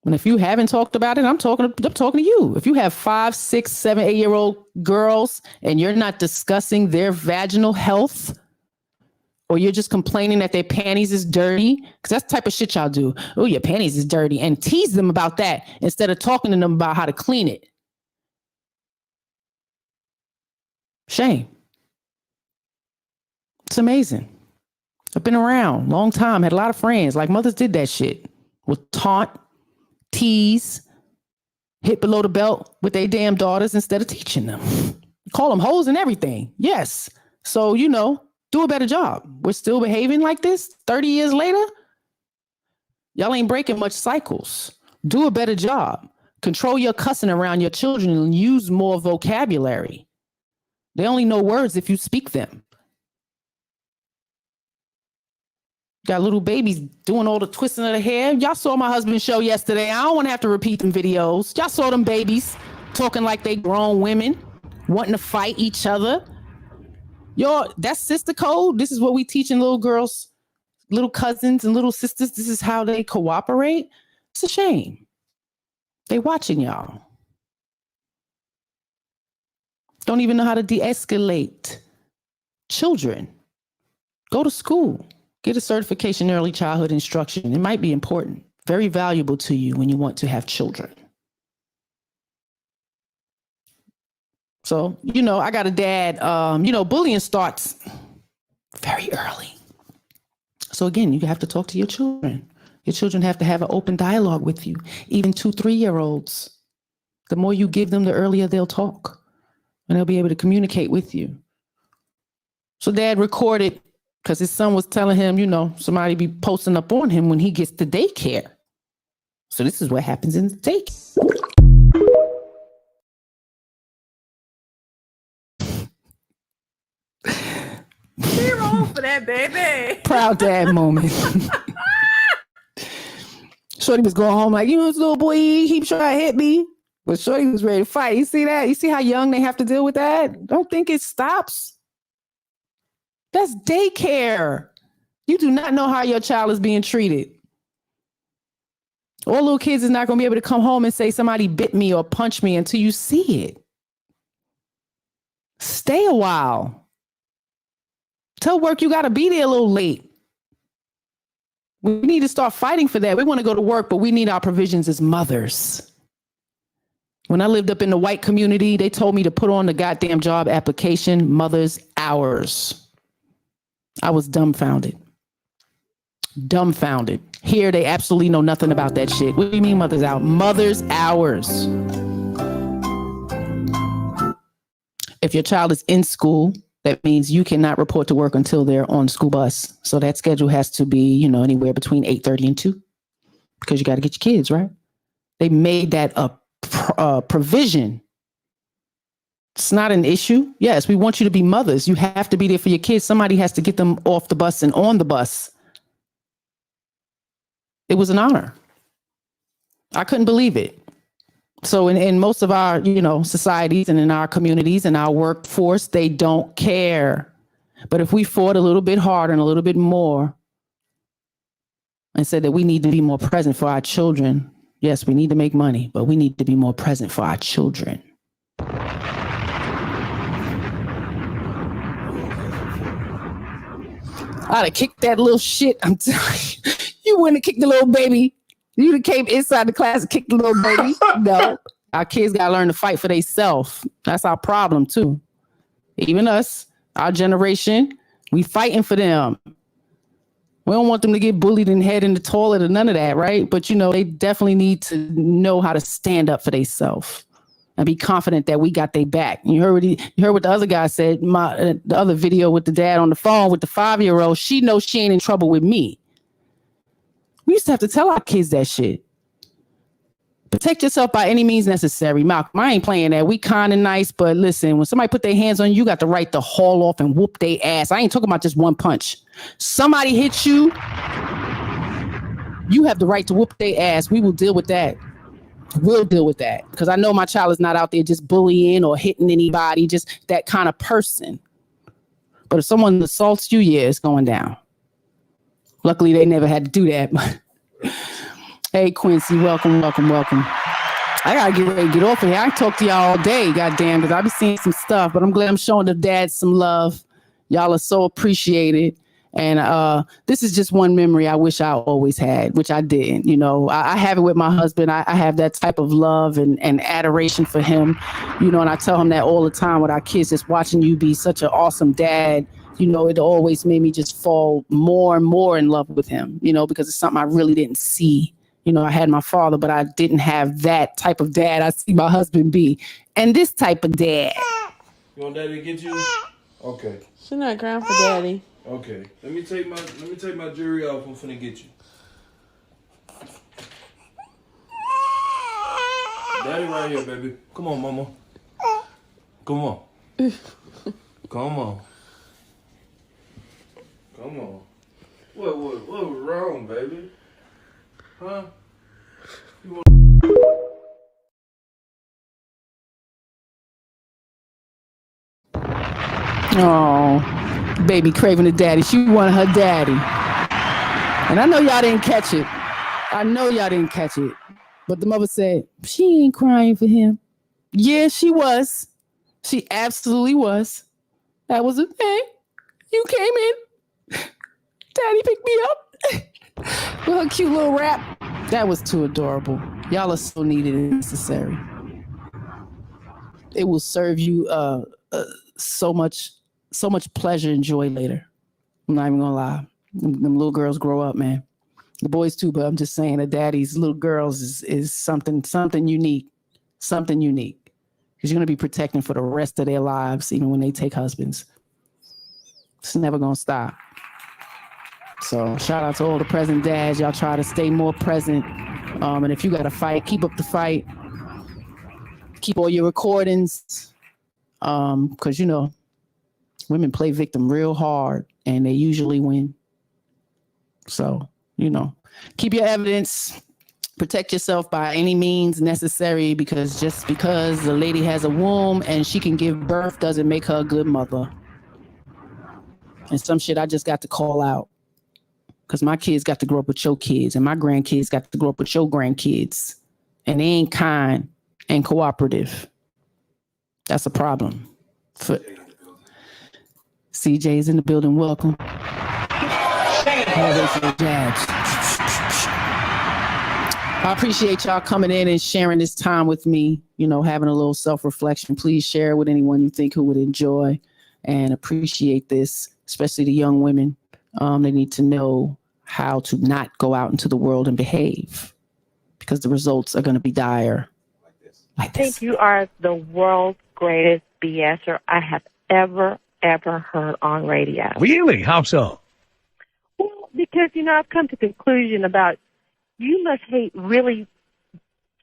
And if you haven't talked about it, I'm talking to you. If you have 5, 6, 7, 8-year-old girls and you're not discussing their vaginal health, or you're just complaining that their panties is dirty, because that's the type of shit y'all do. Oh, your panties is dirty, and tease them about that instead of talking to them about how to clean it. Shame. It's amazing. I've been around long time, had a lot of friends. Like mothers did that shit. Would taunt, tease, hit below the belt with their damn daughters instead of teaching them. Call them hoes and everything. Yes. So, do a better job. We're still behaving like this 30 years later. Y'all ain't breaking much cycles. Do a better job. Control your cussing around your children and use more vocabulary. They only know words if you speak them. Got little babies doing all the twisting of the hair. Y'all saw my husband's show yesterday. I don't want to have to repeat them videos. Y'all saw them babies talking like they grown women, wanting to fight each other. That's sister code. This is what we teaching little girls, little cousins and little sisters. This is how they cooperate. It's a shame. They watching y'all. Don't even know how to de-escalate. Children, go to school. Get a certification in early childhood instruction. It might be important, very valuable to you when you want to have children. So, I got a dad, bullying starts very early. So again, you have to talk to your children. Your children have to have an open dialogue with you, even 2, 3-year-olds. The more you give them, the earlier they'll talk and they'll be able to communicate with you. So dad recorded because his son was telling him, somebody be posting up on him when he gets to daycare. So this is what happens in the daycare. Roll for that, baby. Proud dad moment. Shorty was going home like, this little boy, he trying to hit me. But Shorty was ready to fight. You see that? You see how young they have to deal with that? Don't think it stops. That's daycare. You do not know how your child is being treated. All little kids is not going to be able to come home and say somebody bit me or punched me until you see it. Stay a while. Tell work you got to be there a little late. We need to start fighting for that. We want to go to work, but we need our provisions as mothers. When I lived up in the white community, they told me to put on the goddamn job application, mother's hours. I was dumbfounded. Here, they absolutely know nothing about that shit. What do you mean mother's hours? Mother's hours. If your child is in school, that means you cannot report to work until they're on the school bus. So that schedule has to be, anywhere between 8:30 and 2, because you got to get your kids, right? They made that a provision. It's not an issue. Yes, we want you to be mothers. You have to be there for your kids. Somebody has to get them off the bus and on the bus. It was an honor. I couldn't believe it. So in most of our, societies and in our communities and our workforce, they don't care. But if we fought a little bit harder and a little bit more and said that we need to be more present for our children, yes, we need to make money, but we need to be more present for our children. I'd have kicked that little shit. I'm telling you, you wouldn't have kicked the little baby. You'd have came inside the class and kicked the little baby. No. Our kids got to learn to fight for themselves. That's our problem, too. Even us, our generation, we fighting for them. We don't want them to get bullied and head in the toilet or none of that, right? But, you know, they definitely need to know how to stand up for themselves and be confident that we got their back. You heard what the other guy said, the other video with the dad on the phone with the 5-year-old. She knows she ain't in trouble with me. We used to have to tell our kids that shit. Protect yourself by any means necessary. Malcolm, I ain't playing that. We kind of nice, but listen, when somebody put their hands on you, you got the right to haul off and whoop their ass. I ain't talking about just one punch. Somebody hits you, you have the right to whoop their ass. We will deal with that. We'll deal with that. Because I know my child is not out there just bullying or hitting anybody, just that kind of person. But if someone assaults you, yeah, it's going down. Luckily, they never had to do that. Hey, Quincy, welcome. I gotta get ready to get off of here. I can talk to y'all all day, goddamn, because I be seeing some stuff, but I'm glad I'm showing the dads some love. Y'all are so appreciated. And this is just one memory I wish I always had, which I didn't. You know, I have it with my husband. I have that type of love and adoration for him, you know, and I tell him that all the time with our kids, just watching you be such an awesome dad. You know, it always made me just fall more and more in love with him, you know, because it's something I really didn't see. You know, I had my father, but I didn't have that type of dad I see my husband be. And this type of dad. You want daddy to get you? Okay. She's not crying for daddy. Okay. Let me take my jewelry off. I'm finna get you. Daddy right here, baby. Come on, mama. Come on. Come on. Come on. What was wrong, baby? Huh? Oh, baby craving a daddy. She wanted her daddy. And I know y'all didn't catch it. But the mother said, she ain't crying for him. Yeah, she was. She absolutely was. That was a thing. You came in. Daddy picked me up. With her cute little rap. That was too adorable. Y'all are so needed and necessary. It will serve you so much pleasure and joy later. I'm not even gonna lie. Them little girls grow up, man. The boys too, but I'm just saying that daddy's little girls is something unique. Something unique. Because you're gonna be protecting for the rest of their lives, even when they take husbands. It's never gonna stop. So shout out to all the present dads. Y'all try to stay more present. And if you got to fight, keep up the fight. Keep all your recordings. Because, you know, women play victim real hard and they usually win. So, you know, keep your evidence. Protect yourself by any means necessary, because just because the lady has a womb and she can give birth doesn't make her a good mother. And some shit I just got to call out. Because my kids got to grow up with your kids and my grandkids got to grow up with your grandkids. And they ain't kind and cooperative. That's a problem. CJ's in the building. Welcome. I appreciate y'all coming in and sharing this time with me, you know, having a little self-reflection. Please share it with anyone you think who would enjoy and appreciate this, especially the young women. They need to know how to not go out into the world and behave, because the results are going to be dire. I think you are the world's greatest BSer I have ever heard on radio. Really? How so? Well, because, you know, I've come to the conclusion about you must hate really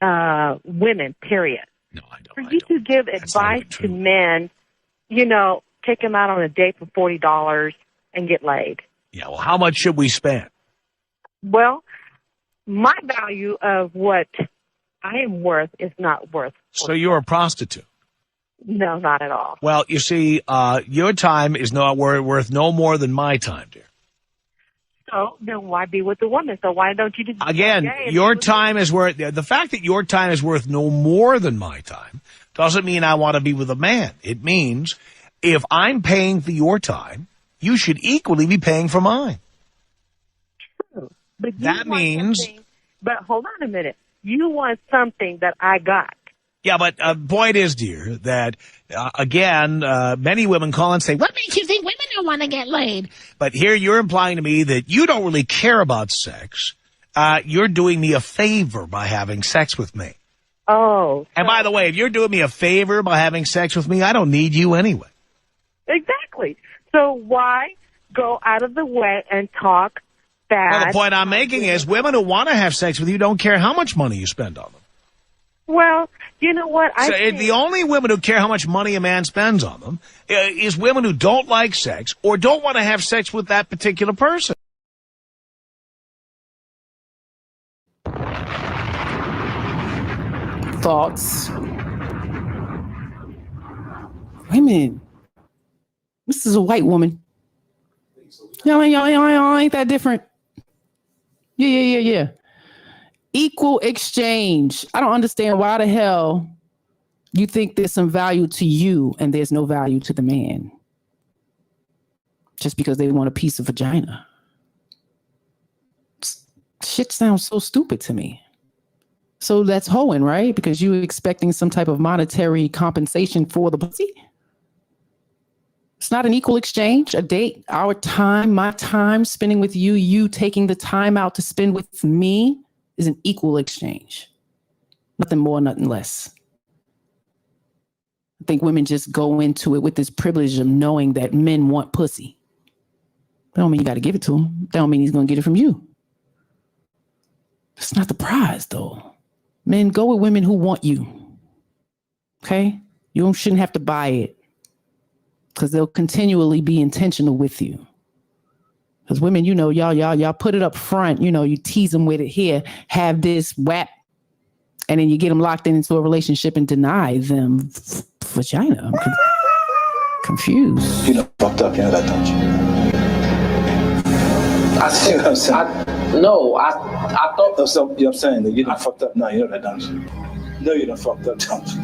women, period. No, I don't. For you to give advice to men, you know, take them out on a date for $40 and get laid. Yeah, well, how much should we spend? Well, my value of what I am worth is not worth. So you're a prostitute? No, not at all. Well, you see, your time is not worth no more than my time, dear. So then why be with the woman? So why don't you just... Again, your time is worth... The fact that your time is worth no more than my time doesn't mean I want to be with a man. It means if I'm paying for your time you should equally be paying for mine. True. But you That want means... something- But hold on a minute. You want something that I got. Yeah, but point is, dear, that, again, many women call and say, what makes you think women don't want to get laid? But here you're implying to me that you don't really care about sex. You're doing me a favor by having sex with me. Oh. And by the way, if you're doing me a favor by having sex with me, I don't need you anyway. Exactly. So why go out of the way and talk bad? Well, the point I'm making is women who want to have sex with you don't care how much money you spend on them. Well, you know what? The only women who care how much money a man spends on them is women who don't like sex or don't want to have sex with that particular person. Thoughts? Women. This is a white woman. Y'all ain't that different. Yeah. Equal exchange. I don't understand why the hell you think there's some value to you and there's no value to the man. Just because they want a piece of vagina. Shit sounds so stupid to me. So that's hoeing, right? Because you're expecting some type of monetary compensation for the pussy. It's not an equal exchange. A date, our time, my time spending with you, you taking the time out to spend with me is an equal exchange. Nothing more, nothing less. I think women just go into it with this privilege of knowing that men want pussy. That don't mean you got to give it to him. That don't mean he's going to get it from you. That's not the prize, though. Men, go with women who want you. Okay? You shouldn't have to buy it because they'll continually be intentional with you. Because women, you know, y'all put it up front. You know, you tease them with it here, have this whap, and then you get them locked into a relationship and deny them vagina. I'm confused. You done fucked up, you know that, don't you? I see what I'm saying. I thought that's something I'm saying that you done fucked up. No, you know that, don't you? No, you done fucked up, don't you?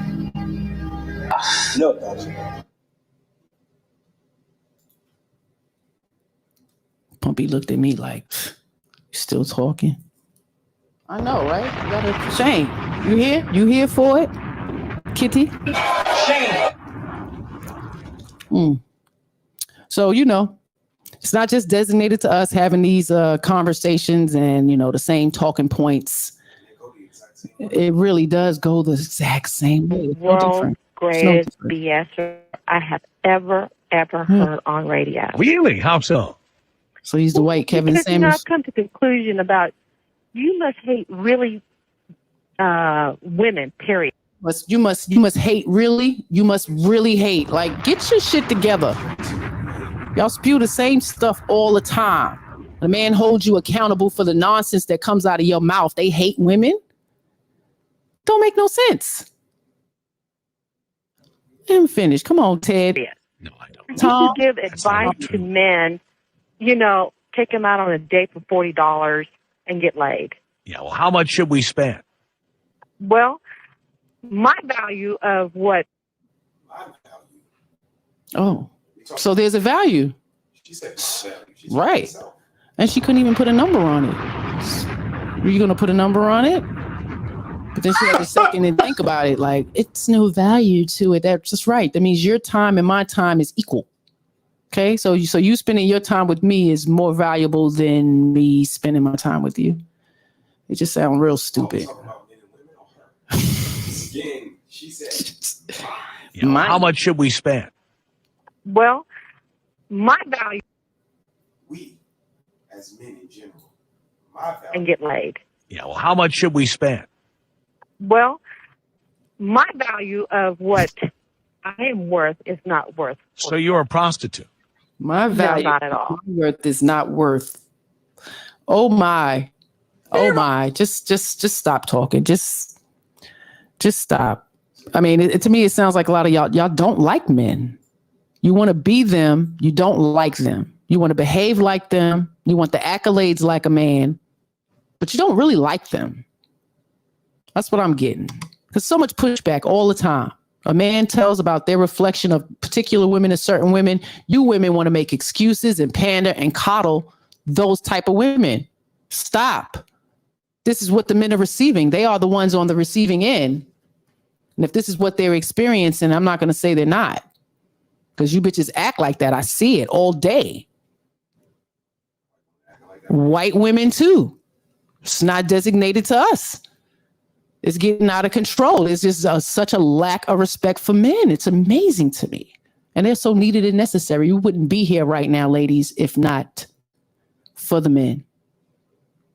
No, don't you? Pumpy looked at me like, you still talking? I know, right? You gotta, Shane, you here? You here for it? Kitty? Shane. So, you know, it's not just designated to us having these conversations and, you know, the same talking points. It really does go the exact same way. It's no World's different. greatest BSer I have ever heard on radio. Really? How so? So he's the white Kevin Because, you know, Samuels. I've come to the conclusion about you must hate really women, period. You must hate, really? You must really hate. Like, get your shit together. Y'all spew the same stuff all the time. The man holds you accountable for the nonsense that comes out of your mouth. They hate women? Don't make no sense. Let him finish. Come on, Ted. No, I don't. You Tom? should give advice to men, you know, take them out on a date for $40 and get laid. Yeah, well, how much should we spend? Well, my value of what? Oh, so there's a value. Right. And she couldn't even put a number on it. Are you going to put a number on it? But then she had to second and think about it. Like, it's no value to it. That's just right. That means your time and my time is equal. Okay. So you spending your time with me is more valuable than me spending my time with you. It just sounds real stupid. She said, Yeah, how much should we spend? Well, my value. We, as men in general, my value. And get laid. Yeah, well, how much should we spend? Well, my value of what I am worth is not worth. So you're a prostitute. My value, no, not at all. My worth is not worth. Oh my, just stop talking. Just stop. I mean, to me, it sounds like a lot of y'all don't like men. You want to be them. You don't like them. You want to behave like them. You want the accolades like a man, but you don't really like them. That's what I'm getting. There's so much pushback all the time. A man tells about their reflection of particular women and certain women. You women want to make excuses and pander and coddle those type of women. Stop. This is what the men are receiving. They are the ones on the receiving end. And if this is what they're experiencing, I'm not going to say they're not. Because you bitches act like that. I see it all day. White women too. It's not designated to us. It's getting out of control. It's just such a lack of respect for men. It's amazing to me. And they're so needed and necessary. You wouldn't be here right now, ladies, if not for the men.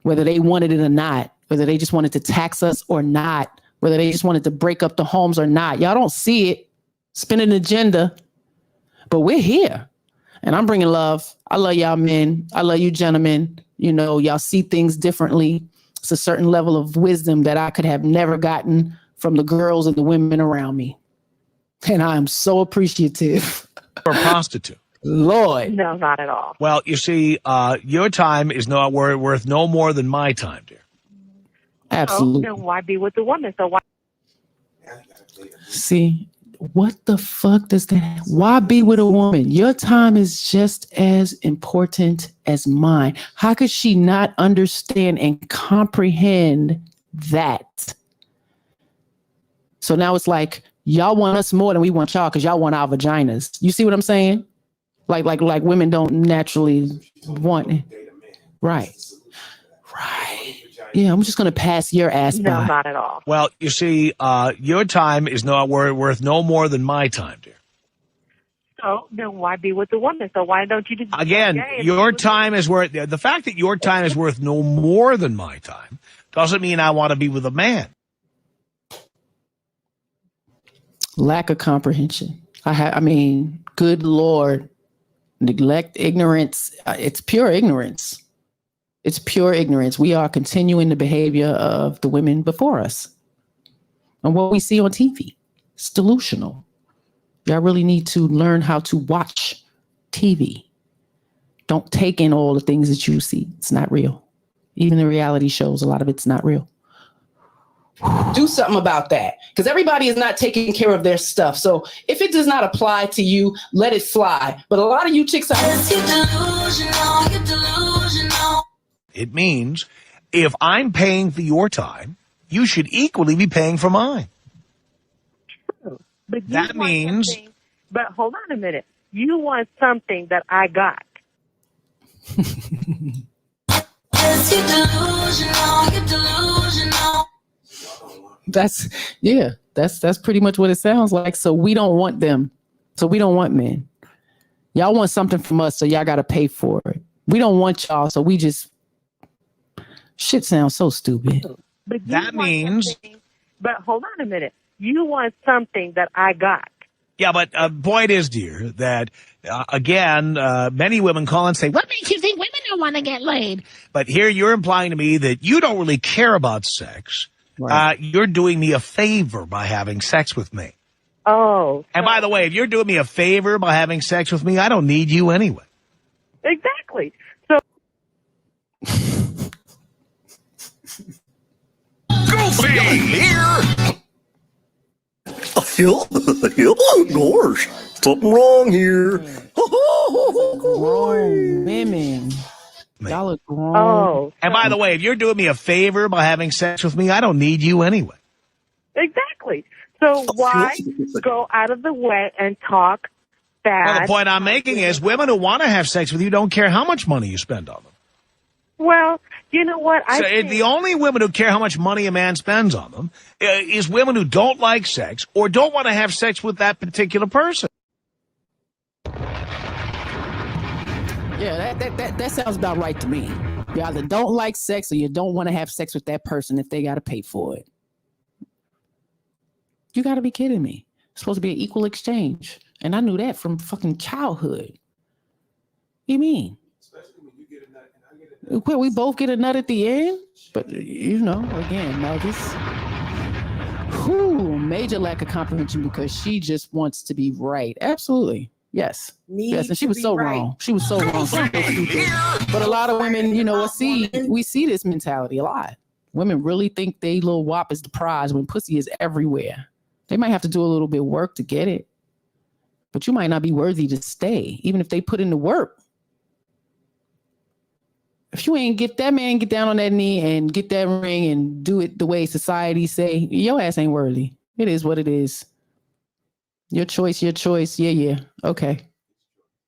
Whether they wanted it or not, whether they just wanted to tax us or not, whether they just wanted to break up the homes or not. Y'all don't see it. Spin an agenda. But we're here. And I'm bringing love. I love y'all men. I love you gentlemen. You know, y'all see things differently. It's a certain level of wisdom that I could have never gotten from the girls and the women around me. And I am so appreciative. For a prostitute. Lord. No, not at all. Well, you see, your time is not worth no more than my time, dear. Absolutely. So then why be with the woman? So why? See, what the fuck does that? Why be with a woman? Your time is just as important as mine. How could she not understand and comprehend that? So now it's like, y'all want us more than we want y'all because y'all want our vaginas. You see what I'm saying? Like women don't naturally want it. Right. Right. Yeah, I'm just going to pass your ass by. No, not at all. Well, you see, your time is not worth no more than my time, dear. So then why be with the woman? So why don't you just Again, your time is worth, the fact that your time is worth no more than my time doesn't mean I want to be with a man. Lack of comprehension. I mean, good Lord, neglect, ignorance. It's pure ignorance. It's pure ignorance. We are continuing the behavior of the women before us. And what we see on TV, it's delusional. Y'all really need to learn how to watch TV. Don't take in all the things that you see. It's not real. Even the reality shows, a lot of it's not real. Do something about that, because everybody is not taking care of their stuff. So if it does not apply to you, let it fly. But a lot of you chicks are delusional. It means if I'm paying for your time, you should equally be paying for mine. But that means. But hold on a minute. You want something that I got. That's pretty much what it sounds like. So we don't want them. So we don't want men. Y'all want something from us, so y'all got to pay for it. We don't want y'all, so we just. Shit sounds so stupid. But that means. But hold on a minute. You want something that I got. Yeah, but point is, dear, that, again, many women call and say, what makes you think women don't want to get laid? But here you're implying to me that you don't really care about sex. Right. You're doing me a favor by having sex with me. Oh. And by the way, if you're doing me a favor by having sex with me, I don't need you anyway. Exactly. So. Goofy here. Gosh, something wrong here. Grown women. Y'all are grown. Oh. And by the way, if you're doing me a favor by having sex with me, I don't need you anyway. Exactly. So why go out of the way and talk bad? Well, the point I'm making is women who want to have sex with you don't care how much money you spend on them. Well, you know what? The only women who care how much money a man spends on them is women who don't like sex or don't want to have sex with that particular person. Yeah, that sounds about right to me. You either don't like sex or you don't want to have sex with that person if they got to pay for it. You got to be kidding me. It's supposed to be an equal exchange. And I knew that from fucking childhood. What do you mean? Well, we both get a nut at the end, but you know, again, now this major lack of comprehension because she just wants to be right. Absolutely. Yes. Yes. And she was so wrong. She was so wrong. So stupid. But a lot of women, you know, we see this mentality a lot. Women really think they little wop is the prize when pussy is everywhere. They might have to do a little bit of work to get it, but you might not be worthy to stay, even if they put in the work. If you ain't get that man, get down on that knee and get that ring and do it the way society say, your ass ain't worthy. It is what it is. Your choice, your choice. Yeah. Okay.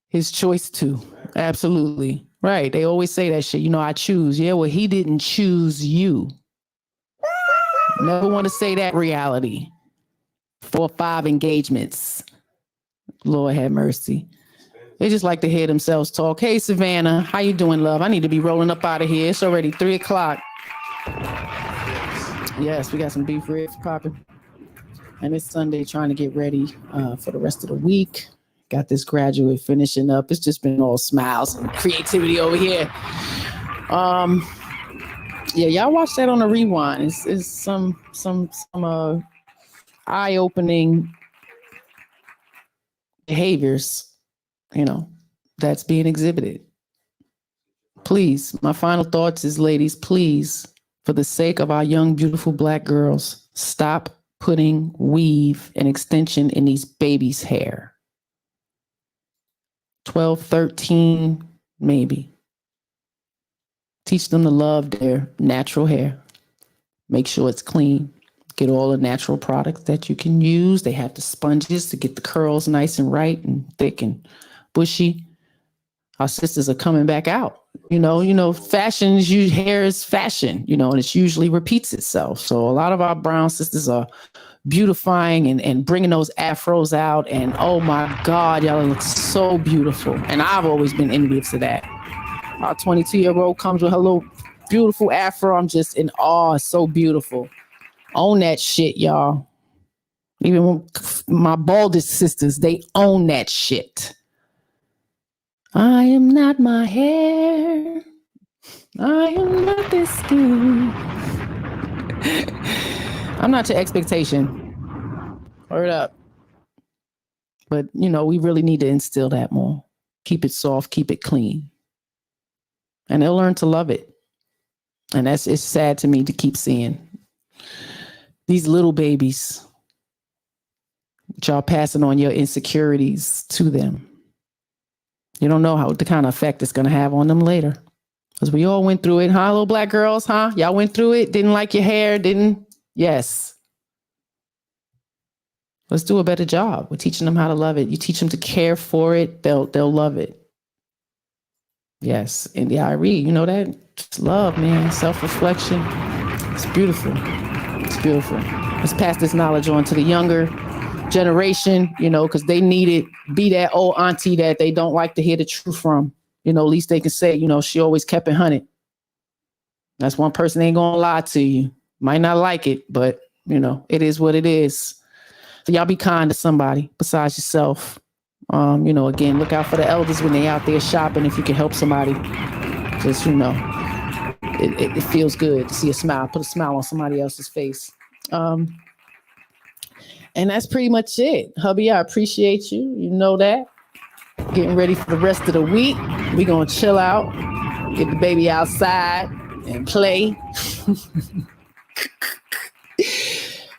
His choice too. Absolutely. Right. They always say that shit. I choose. Yeah, well, he didn't choose you. Never want to say that reality. 4 or 5 engagements. Lord have mercy. They just like to hear themselves talk. Hey, Savannah, how you doing, love? I need to be rolling up out of here. It's already 3 o'clock. Yes, we got some beef ribs popping. And it's Sunday, trying to get ready for the rest of the week. Got this graduate finishing up. It's just been all smiles and creativity over here. Yeah, y'all watch that on the rewind. It's some eye-opening behaviors, that's being exhibited. Please, my final thoughts is, ladies, please, for the sake of our young, beautiful Black girls, stop putting weave and extension in these babies' hair. 12, 13, maybe. Teach them to love their natural hair. Make sure it's clean. Get all the natural products that you can use. They have the sponges to get the curls nice and right and thick and bushy. Our sisters are coming back out. Fashion, hair is fashion, and it usually repeats itself. So a lot of our brown sisters are beautifying and bringing those afros out. And oh my God, y'all look so beautiful. And I've always been envious of that. Our 22-year-old comes with her little beautiful afro. I'm just in awe. It's so beautiful. Own that shit, y'all. Even my baldest sisters, they own that shit. I am not my hair. I am not this skin. I'm not your expectation. Word up. But, we really need to instill that more. Keep it soft, keep it clean. And they'll learn to love it. And it's sad to me to keep seeing these little babies, y'all passing on your insecurities to them. You don't know the kind of effect it's going to have on them later. Because we all went through it, huh, little Black girls, huh? Y'all went through it, didn't like your hair, didn't? Yes. Let's do a better job. We're teaching them how to love it. You teach them to care for it, they'll love it. Yes, in the Irie, that? It's love, man, self-reflection. It's beautiful. It's beautiful. Let's pass this knowledge on to the younger generation, because they need it. Be that old auntie that they don't like to hear the truth from. At least they can say, she always kept it 100. That's one person ain't gonna lie to you. Might not like it, but it is what it is. So y'all be kind to somebody besides yourself. Again, look out for the elders when they out there shopping. If you can help somebody, just it feels good to see a smile. Put a smile on somebody else's face. And that's pretty much it. Hubby, I appreciate you. You know that. Getting ready for the rest of the week. We're going to chill out, get the baby outside and play.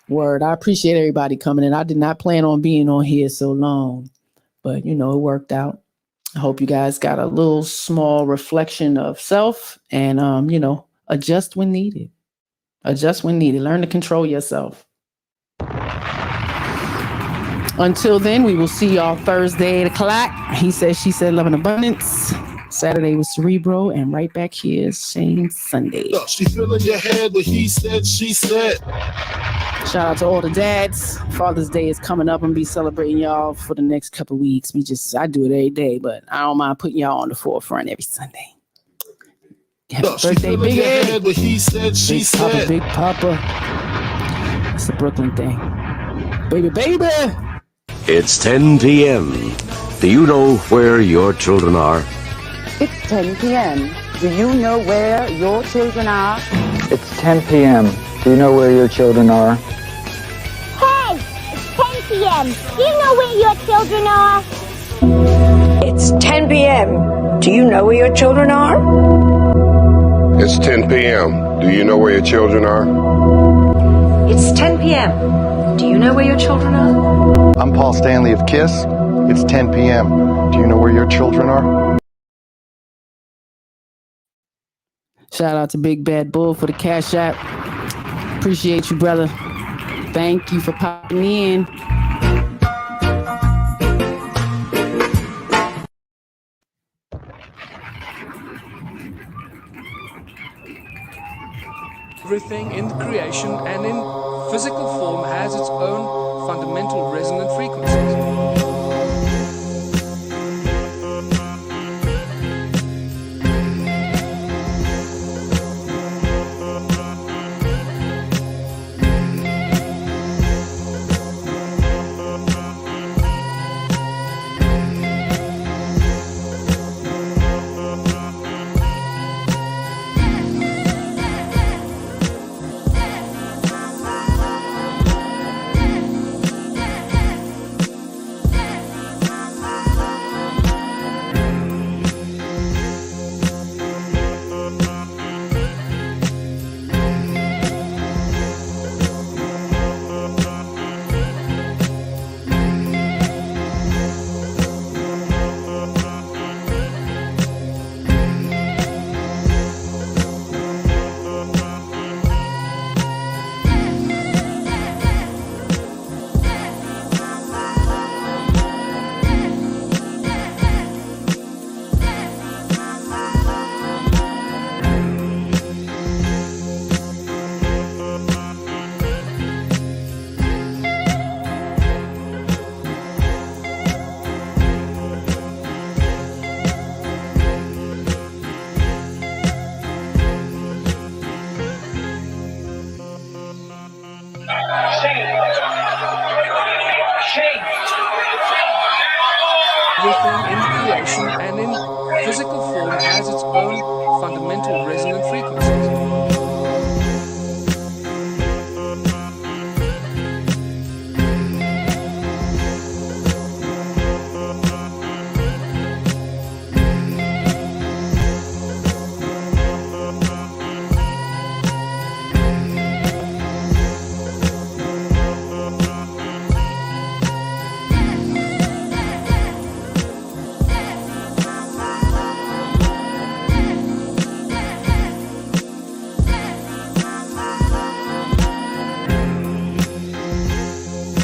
Word. I appreciate everybody coming in. I did not plan on being on here so long, but it worked out. I hope you guys got a little small reflection of self and, adjust when needed. Adjust when needed. Learn to control yourself. Until then, we will see y'all Thursday at 8 o'clock. He said, she said, love and abundance. Saturday was Cerebro, and right back here is Shane Sunday. Look, she filling your head with he said, she said. Shout out to all the dads. Father's Day is coming up. I'm gonna be celebrating y'all for the next couple of weeks. I do it every day, but I don't mind putting y'all on the forefront every Sunday. Happy birthday, Big Ed. He said, she Big said. Papa, Big Papa. It's a Brooklyn thing. Baby, baby. It's 10 p.m. Do you know where your children are? It's 10 p.m. Do you know where your children are? It's 10 p.m. Do you know where your children are? Hey, it's 10 p.m. Do you know where your children are? It's 10 p.m. Do you know where your children are? It's 10 p.m. Do you know where your children are? It's 10 p.m. Do you you know where your children are? I'm Paul Stanley of KISS. It's 10 p.m. Do you know where your children are? Shout out to Big Bad Bull for the Cash App. Appreciate you, brother. Thank you for popping in. Everything in creation and in physical form has its own fundamental resonant frequencies. Everything